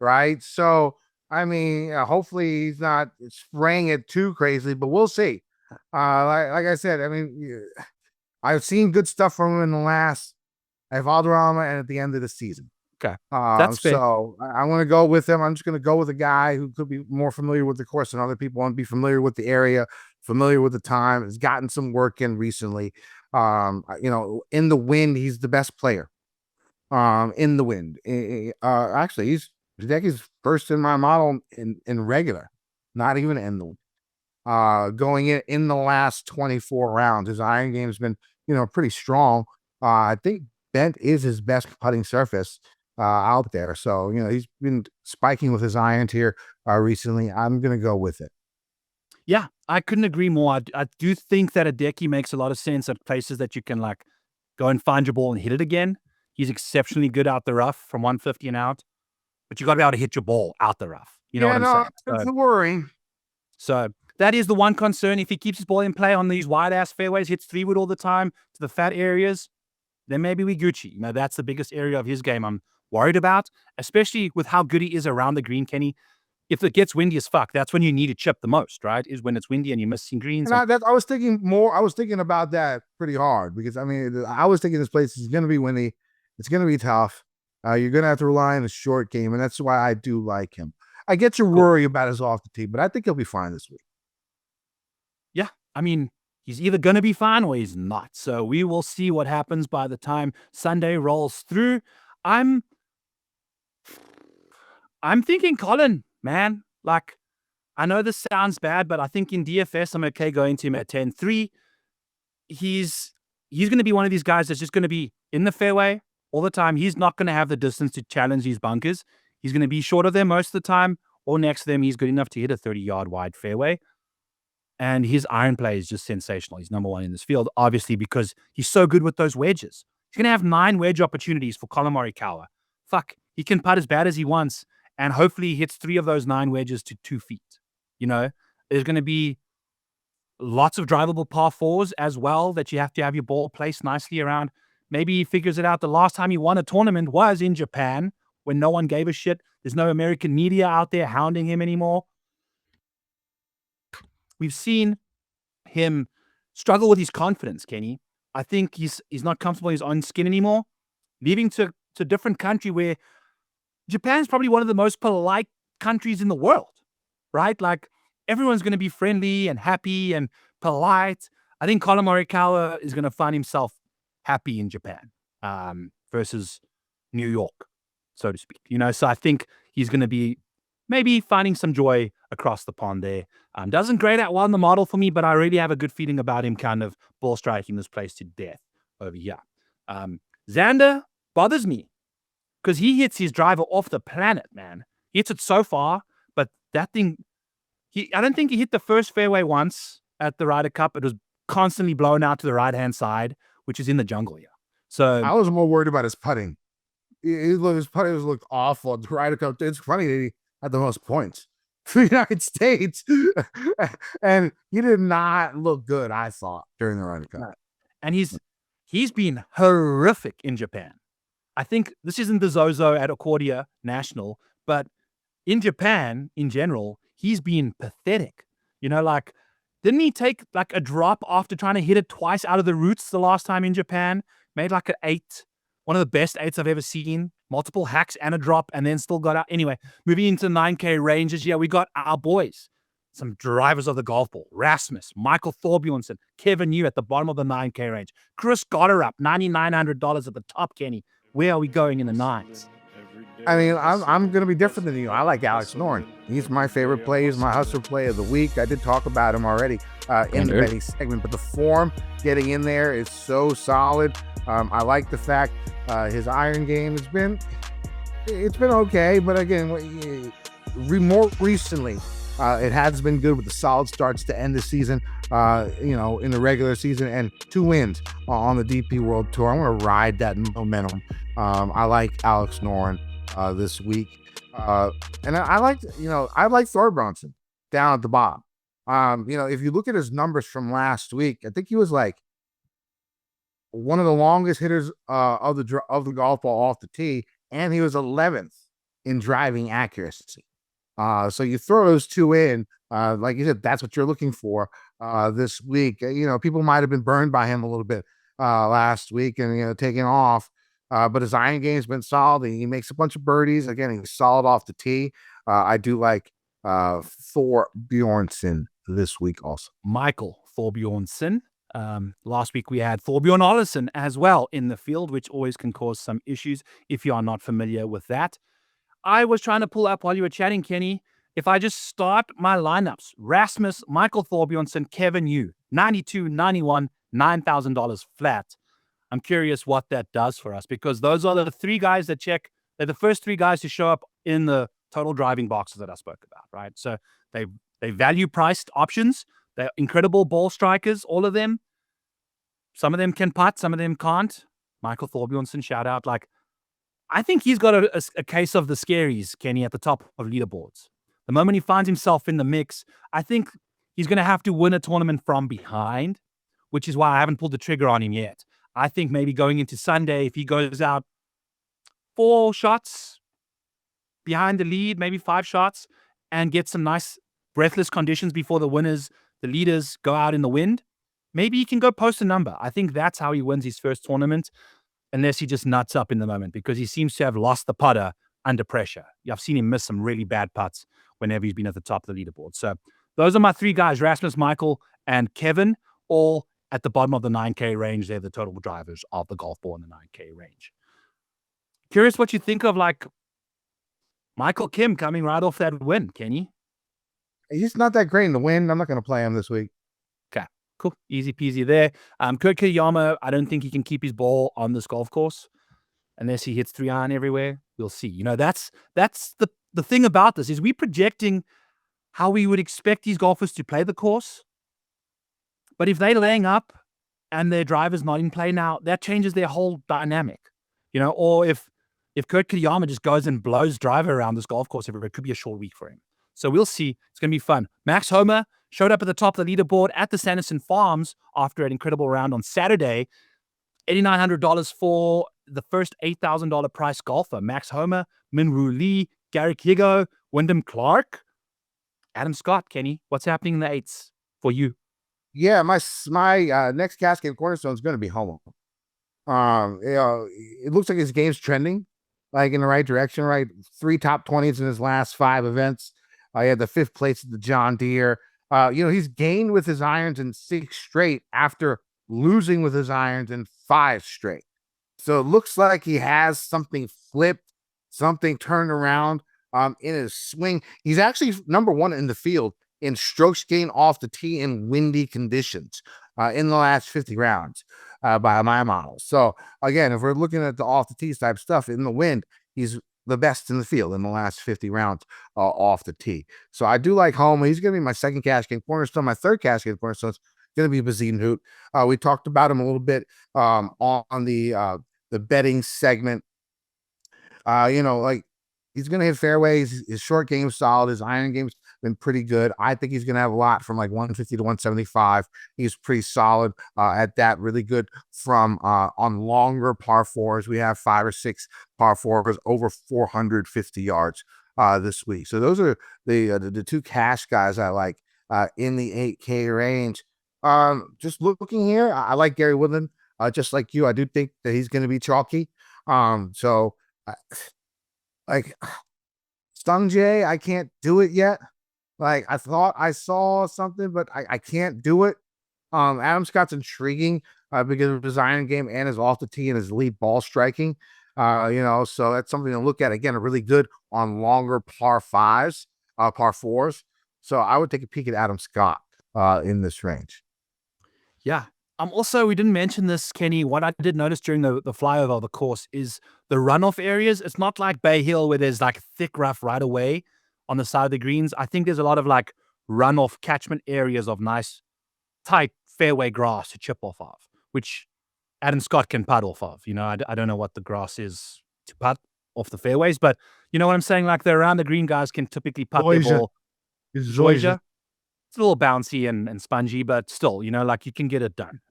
right? So hopefully he's not spraying it too crazy, but we'll see. Like I said, I've seen good stuff from him in the last at Valderrama and at the end of the season. Okay, that's fair. So I'm going to go with him. I'm just going to go with a guy who could be more familiar with the course than other people. Want to be familiar with the area, familiar with the time. Has gotten some work in recently. In the wind, he's the best player. In the wind, actually, Hideki's first in my model in regular, not even in the going in the last 24 rounds. His iron game's been pretty strong. I think bent is his best putting surface out there. So, he's been spiking with his irons here recently. I'm going to go with it. Yeah, I couldn't agree more. I do think that Hideki makes a lot of sense at places that you can go and find your ball and hit it again. He's exceptionally good out the rough from 150 and out, but you got to be able to hit your ball out the rough. You know what I'm saying? It's a worry. So that is the one concern. If he keeps his ball in play on these wide-ass fairways, hits 3-wood all the time to the fat areas, then maybe we Gucci. That's the biggest area of his game I'm worried about, especially with how good he is around the green, Kenny. If it gets windy as fuck, that's when you need to chip the most, right? Is when it's windy and you're missing greens. I was thinking about that pretty hard because, I was thinking this place is going to be windy. It's going to be tough. You're going to have to rely on a short game, and that's why I do like him. I get your worry about his off the tee, but I think he'll be fine this week. Yeah, he's either going to be fine or he's not. So we will see what happens by the time Sunday rolls through. I'm thinking Colin, man. I know this sounds bad, but I think in DFS, I'm okay going to him at 10-3. He's going to be one of these guys that's just going to be in the fairway all the time. He's not going to have the distance to challenge these bunkers. He's going to be short of them most of the time, or next to them. He's good enough to hit a 30-yard wide fairway. And his iron play is just sensational. He's number one in this field, obviously, because he's so good with those wedges. He's going to have 9 wedge opportunities for Collin Morikawa. Fuck, he can putt as bad as he wants, and hopefully he hits 3 of those 9 wedges to 2 feet. You know, there's going to be lots of drivable par 4s as well that you have to have your ball placed nicely around. Maybe he figures it out. The last time he won a tournament was in Japan when no one gave a shit. There's no American media out there hounding him anymore. We've seen him struggle with his confidence, Kenny. I think he's not comfortable in his own skin anymore. Leaving to a different country where Japan's probably one of the most polite countries in the world, right? Like, everyone's going to be friendly and happy and polite. I think Collin Morikawa is going to find himself happy in Japan versus New York, so to speak. You know, so I think he's going to be maybe finding some joy across the pond there. Doesn't grade out well in the model for me, but I really have a good feeling about him kind of ball striking this place to death over here. Xander bothers me because he hits his driver off the planet, man. He hits it so far, but that thing, I don't think he hit the first fairway once at the Ryder Cup. It was constantly blown out to the right-hand side, which is in the jungle here. So I was more worried about his putting. His putting looked awful. The Ryder Cup, it's funny that he had the most points for the United States. And he did not look good, I thought, during the Ryder Cup. And he's been horrific in Japan. I think this isn't the Zozo at Accordia National, but in Japan, in general, he's been pathetic. You know, like, didn't he take like a drop after trying to hit it twice out of the roots the last time in Japan? Made like an 8, one of the best 8s I've ever seen. Multiple hacks and a drop, and then still got out. Anyway, moving into 9K ranges, yeah, we got our boys, some drivers of the golf ball. Rasmus, Michael Thorbjornsen, Kevin Yu at the bottom of the 9K range. Chris Goddard up, $9,900 at the top, Kenny. Where are we going in the 9s? I mean, I'm going to be different than you. I like Alex Noren. He's my favorite play. He's my hustler play of the week. I did talk about him already in the betting segment, but the form getting in there is so solid. I like the fact his iron game has been okay, but again, more recently, it has been good with the solid starts to end the season, in the regular season, and 2 wins on the DP World Tour. I'm going to ride that momentum. I like Alex Noren this week. And I like Thorbjornsen down at the bottom. If you look at his numbers from last week, I think he was like one of the longest hitters of the golf ball off the tee, and he was 11th in driving accuracy. So you throw those 2 in, like you said, that's what you're looking for this week. People might have been burned by him a little bit last week and taking off. But his iron game's been solid. He makes a bunch of birdies. Again, he's solid off the tee. I do like Thorbjornsen this week also. Michael Thorbjornsen. Last week we had Thorbjorn Olesen as well in the field, which always can cause some issues if you are not familiar with that. I was trying to pull up while you were chatting, Kenny. If I just start my lineups, Rasmus, Michael Thorbjornsen, Kevin Yu, 92, 91, $9,000 flat. I'm curious what that does for us, because those are the 3 guys that check. They're the first 3 guys to show up in the total driving boxes that I spoke about, right? So they value priced options. They're incredible ball strikers, all of them. Some of them can putt, some of them can't. Michael Thorbjornsen, shout out. Like, I think he's got a case of the scaries, Kenny, at the top of leaderboards. The moment he finds himself in the mix, I think he's going to have to win a tournament from behind, which is why I haven't pulled the trigger on him yet. I think maybe going into Sunday, if he goes out 4 shots behind the lead, maybe 5 shots, and gets some nice breathless conditions before the leaders go out in the wind, maybe he can go post a number. I think that's how he wins his first tournament, unless he just nuts up in the moment, because he seems to have lost the putter under pressure. I've seen him miss some really bad putts whenever he's been at the top of the leaderboard. So those are my 3 guys, Rasmus, Michael, and Kevin, all at the bottom of the 9K range. They're the total drivers of the golf ball in the 9K range. Curious what you think of like Michael Kim coming right off that win, Kenny. He's not that great in the wind. I'm not going to play him this week. Okay, cool. Easy peasy there. Kurt Kiyama, I don't think he can keep his ball on this golf course. unless he hits 3-iron everywhere. We'll see. You know, that's the thing about this is we're projecting how we would expect these golfers to play the course. But if they're laying up and their driver's not in play now, that changes their whole dynamic. You know, or if Kurt Kitayama just goes and blows driver around this golf course everywhere, it could be a short week for him. So we'll see. It's going to be fun. Max Homa showed up at the top of the leaderboard at the Sanderson Farms after an incredible round on Saturday. $8,900 for the first $8,000 price golfer. Max Homa, Minwoo Lee, Garrick Higgo, Wyndham Clark, Adam Scott. Kenny, what's happening in the eights for you? Yeah, my next cascade cornerstone is going to be Homa. It looks like his game's trending like in the right direction, right? 3 top 20s in his last 5 events. He had the 5th place at the John Deere. He's gained with his irons in 6 straight after losing with his irons in 5 straight. So it looks like he has something flipped, something turned around in his swing. He's actually number 1 in the field in strokes gained off the tee in windy conditions in the last 50 rounds by my model. So again, if we're looking at the off the tee type stuff in the wind, he's the best in the field in the last 50 rounds off the tee. So I do like Homa. He's going to be my second cash game cornerstone. My third cash game cornerstone is going to be Bazine Hoot. We talked about him a little bit on the betting segment. He's going to hit fairways. His short game's solid. His iron game's been pretty good. I think he's going to have a lot from like 150 to 175. He's pretty solid at that. Really good from on longer par 4s. We have 5 or 6 par 4s over 450 yards this week. So those are the 2 cash guys I like in the 8K range. Just looking here, I like Gary Woodland. Just like you, I do think that he's going to be chalky. Like Stung Jae, I can't do it yet. Like I thought I saw something, but I can't do it. Adam Scott's intriguing because of his iron game and his off the tee and his lead ball striking. So that's something to look at. Again, really good on longer par 5s, par 4s. So I would take a peek at Adam Scott in this range. Yeah. Also, we didn't mention this, Kenny. What I did notice during the flyover of the course is the runoff areas. It's not like Bay Hill where there's like thick rough right away on the side of the greens. I think there's a lot of like runoff catchment areas of nice, tight fairway grass to chip off of, which Adam Scott can putt off of. You know, I don't know what the grass is to putt off the fairways, but you know what I'm saying? Like the around the green guys can typically putt their ball. Zoysia. It's a little bouncy and spongy, but still, you know, like you can get it done.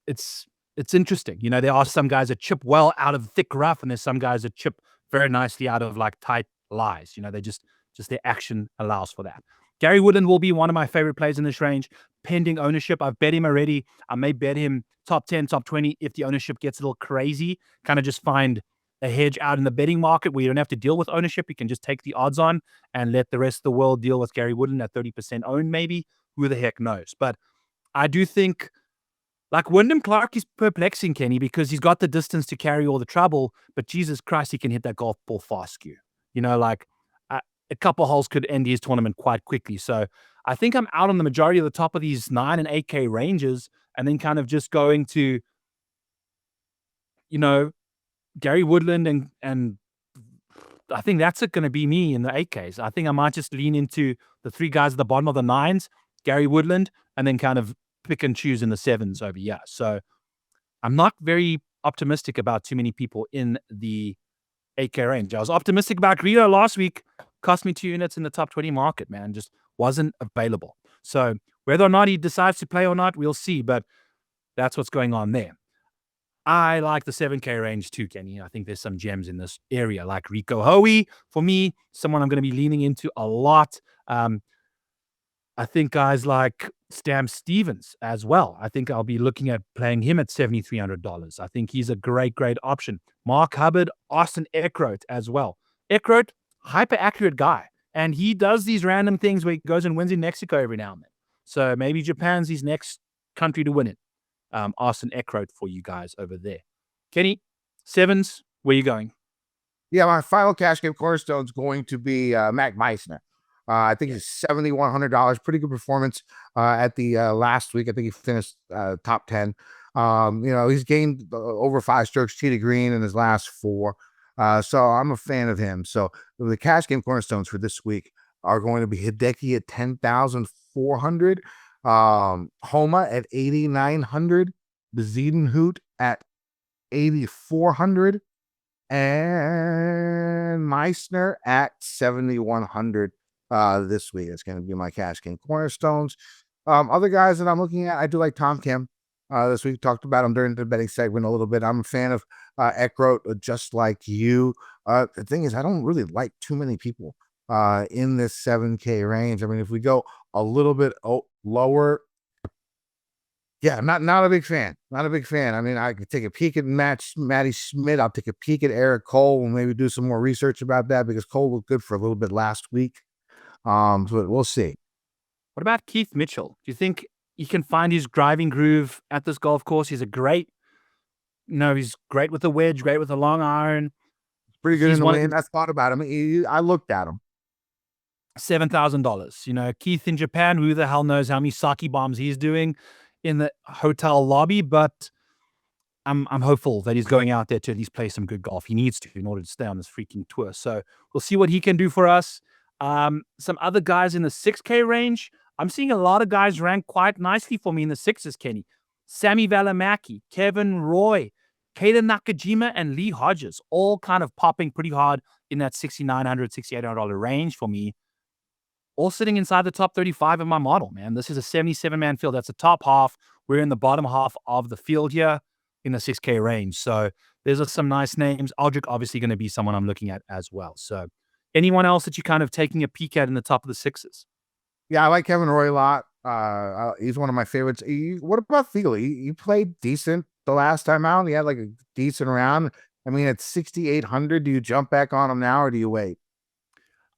It's interesting. You know, there are some guys that chip well out of thick rough, and there's some guys that chip very nicely out of like tight lies. You know, they just their action allows for that. Gary Woodland will be one of my favorite plays in this range, pending ownership. I've bet him already. I may bet him top 10, top 20 if the ownership gets a little crazy. Kind of just find a hedge out in the betting market where you don't have to deal with ownership. You can just take the odds on and let the rest of the world deal with Gary Woodland at 30% owned, maybe. Who the heck knows? But I do think, like Wyndham Clark is perplexing, Kenny, because he's got the distance to carry all the trouble, but Jesus Christ, he can hit that golf ball fast skew. You know, like a couple holes could end his tournament quite quickly. So I think I'm out on the majority of the top of these 9 and 8K ranges and then kind of just going to, you know, Gary Woodland and I think that's going to be me in the 8Ks. I think I might just lean into the 3 guys at the bottom of the 9s, Gary Woodland, and then kind of pick and choose in the 7s over here. So I'm not very optimistic about too many people in the 8K range. I was optimistic about Greedo last week. Cost me 2 units in the top 20 market, man. Just wasn't available. So whether or not he decides to play or not, we'll see. But that's what's going on there. I like the 7K range too, Kenny. I think there's some gems in this area, like Rico Hoey. For me, someone I'm going to be leaning into a lot. I think guys like Stam Stevens as well. I think I'll be looking at playing him at $7,300. I think he's a great, great option. Mark Hubbard, Austin Eckroat as well. Eckroat, hyper-accurate guy. And he does these random things where he goes and wins in Mexico every now and then. So maybe Japan's his next country to win it. Austin Eckroat for you guys over there. Kenny, 7s, where you going? Yeah, my final cash game cornerstone is going to be Matt Meissner. I think he's $7,100. Pretty good performance at the last week. I think he finished top 10. He's gained over 5 strokes tee to green in his last 4. So I'm a fan of him. So the cash game cornerstones for this week are going to be Hideki at 10,400, Homa at 8,900, Bezuidenhout at 8,400, and Meissner at 7,100 this week. It's going to be my cash game cornerstones. Other guys that I'm looking at, I do like Tom Kim. This week, talked about him during the betting segment a little bit. I'm a fan of Eckroat, just like you. The thing is, I don't really like too many people in this 7K range. I mean, if we go a little bit lower, yeah, not a big fan. Not a big fan. I mean, I could take a peek at Matty Schmidt. I'll take a peek at Eric Cole and maybe do some more research about that because Cole looked good for a little bit last week. So we'll see. What about Keith Mitchell? Do you think he can find his driving groove at this golf course? He's great with the wedge, great with the long iron. Pretty good in the wind. I thought about him. I looked at him. $7,000. Keith in Japan, who the hell knows how many sake bombs he's doing in the hotel lobby, but I'm hopeful that he's going out there to at least play some good golf. He needs to in order to stay on this freaking tour. So we'll see what he can do for us. Some other guys in the 6K range. I'm seeing a lot of guys rank quite nicely for me in the 6s, Kenny. Sammy Valimaki, Kevin Roy, Kaden Nakajima, and Lee Hodges, all kind of popping pretty hard in that $6,900, $6,800 range for me. All sitting inside the top 35 of my model, man. This is a 77-man field. That's the top half. We're in the bottom half of the field here in the 6K range. So there's some nice names. Aldrich obviously going to be someone I'm looking at as well. So anyone else that you're kind of taking a peek at in the top of the 6s? Yeah, I like Kevin Roy a lot. He's one of my favorites. What about Field? He played decent the last time out. He had like a decent round. I mean, at 6,800, do you jump back on him now or do you wait?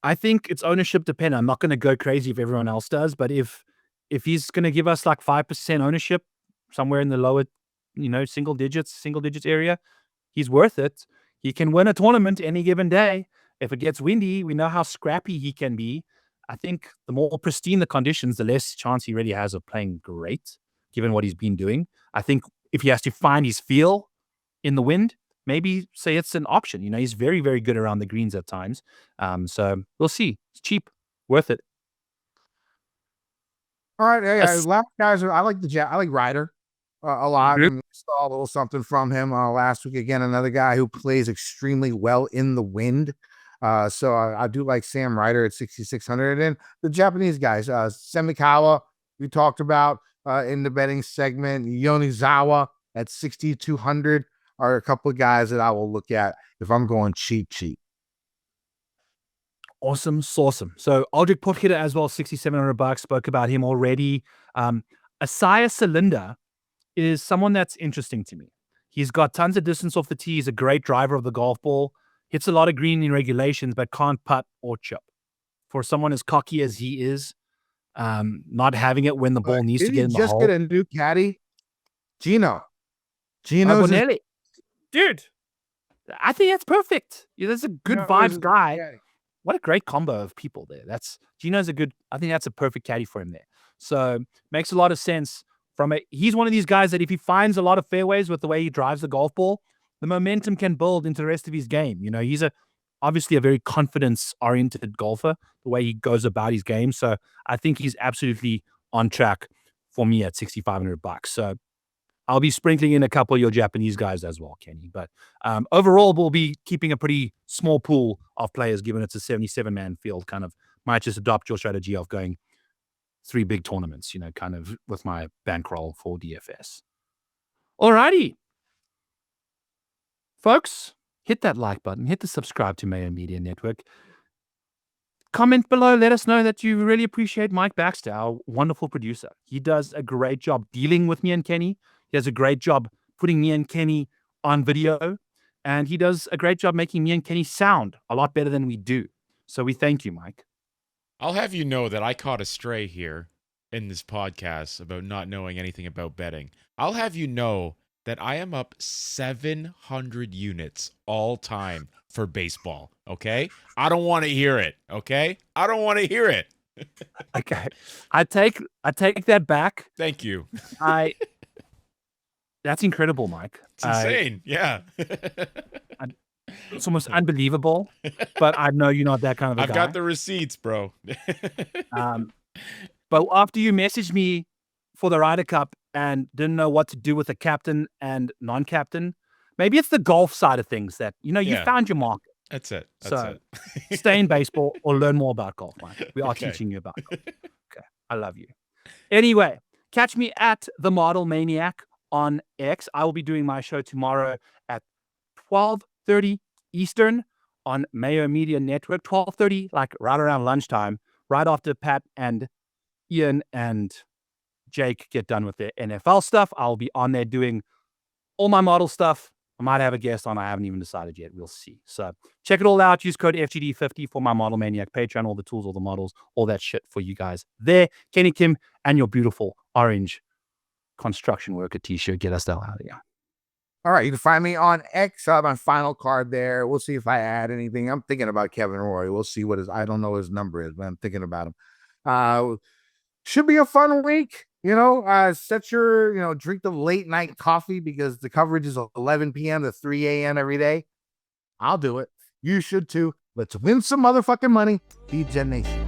I think it's ownership dependent. I'm not going to go crazy if everyone else does, but if he's going to give us like 5% ownership somewhere in the lower, single digits area, he's worth it. He can win a tournament any given day. If it gets windy, we know how scrappy he can be. I think the more pristine the conditions, the less chance he really has of playing great, given what he's been doing. I think if he has to find his feel in the wind, maybe say it's an option. He's very, very good around the greens at times. So we'll see. It's cheap, worth it. All right. Yeah, last guys, I like Ryder a lot. Mm-hmm. And saw a little something from him last week. Again, another guy who plays extremely well in the wind. So I do like Sam Ryder at 6,600. And the Japanese guys, Semikawa, we talked about in the betting segment. Yonizawa at 6,200 are a couple of guys that I will look at if I'm going cheap. Awesome. So Aldrich Potgieter as well, $6,700. Spoke about him already. Asaya Salinda is someone that's interesting to me. He's got tons of distance off the tee. He's a great driver of the golf ball. Hits a lot of green in regulations, but can't putt or chip. For someone as cocky as he is, not having it when the ball needs to get in the hole. Just get a new caddy, Gino. Bonelli. Dude, I think that's perfect. That's a good vibes guy. Caddy. What a great combo of people there. Gino's I think that's a perfect caddy for him there. So makes a lot of sense. He's one of these guys that if he finds a lot of fairways with the way he drives the golf ball, the momentum can build into the rest of his game. He's obviously a very confidence-oriented golfer, the way he goes about his game. So I think he's absolutely on track for me at $6,500. So I'll be sprinkling in a couple of your Japanese guys as well, Kenny. But overall, we'll be keeping a pretty small pool of players, given it's a 77-man field. Kind of might just adopt your strategy of going 3 big tournaments, kind of with my bankroll for DFS. Alrighty. Folks, hit that like button. Hit the subscribe to Mayo Media Network. Comment below. Let us know that you really appreciate Mike Baxter, our wonderful producer. He does a great job dealing with me and Kenny. He does a great job putting me and Kenny on video. And he does a great job making me and Kenny sound a lot better than we do. So we thank you, Mike. I'll have you know that I caught a stray here in this podcast about not knowing anything about betting. I'll have you know that I am up 700 units all time for baseball, okay? I don't want to hear it, okay? I don't want to hear it. Okay. I take that back. Thank you. That's incredible, Mike. It's insane. Yeah. It's almost unbelievable, but I know you're not that kind of a I've guy. got the receipts, bro. But after you messaged me for the Ryder Cup and didn't know what to do with the captain and non-captain, maybe it's the golf side of things that, you Yeah. found your market. That's it. So stay in baseball or learn more about golf, Mike. We are Okay. teaching you about golf. Okay. I love you. Anyway, catch me at The Model Maniac on X. I will be doing my show tomorrow at 12:30 Eastern on Mayo Media Network. 12:30, like right around lunchtime, right after Pat and Ian and Jake get done with their NFL stuff. I'll be on there doing all my model stuff. I might have a guest on. I haven't even decided yet. We'll see. So check it all out. Use code FGD50 for my Model Maniac Patreon. All the tools, all the models, all that shit for you guys there. Kenny Kim and your beautiful orange construction worker t-shirt. Get us the hell out of here. All right, you can find me on X. I have my final card there. We'll see if I add anything. I'm thinking about Kevin Roy. We'll see what I don't know what his number is, but I'm thinking about him. Should be a fun week. Set your, drink the late night coffee because the coverage is 11 p.m. to 3 a.m. every day. I'll do it. You should too. Let's win some motherfucking money. Be Gen Nation.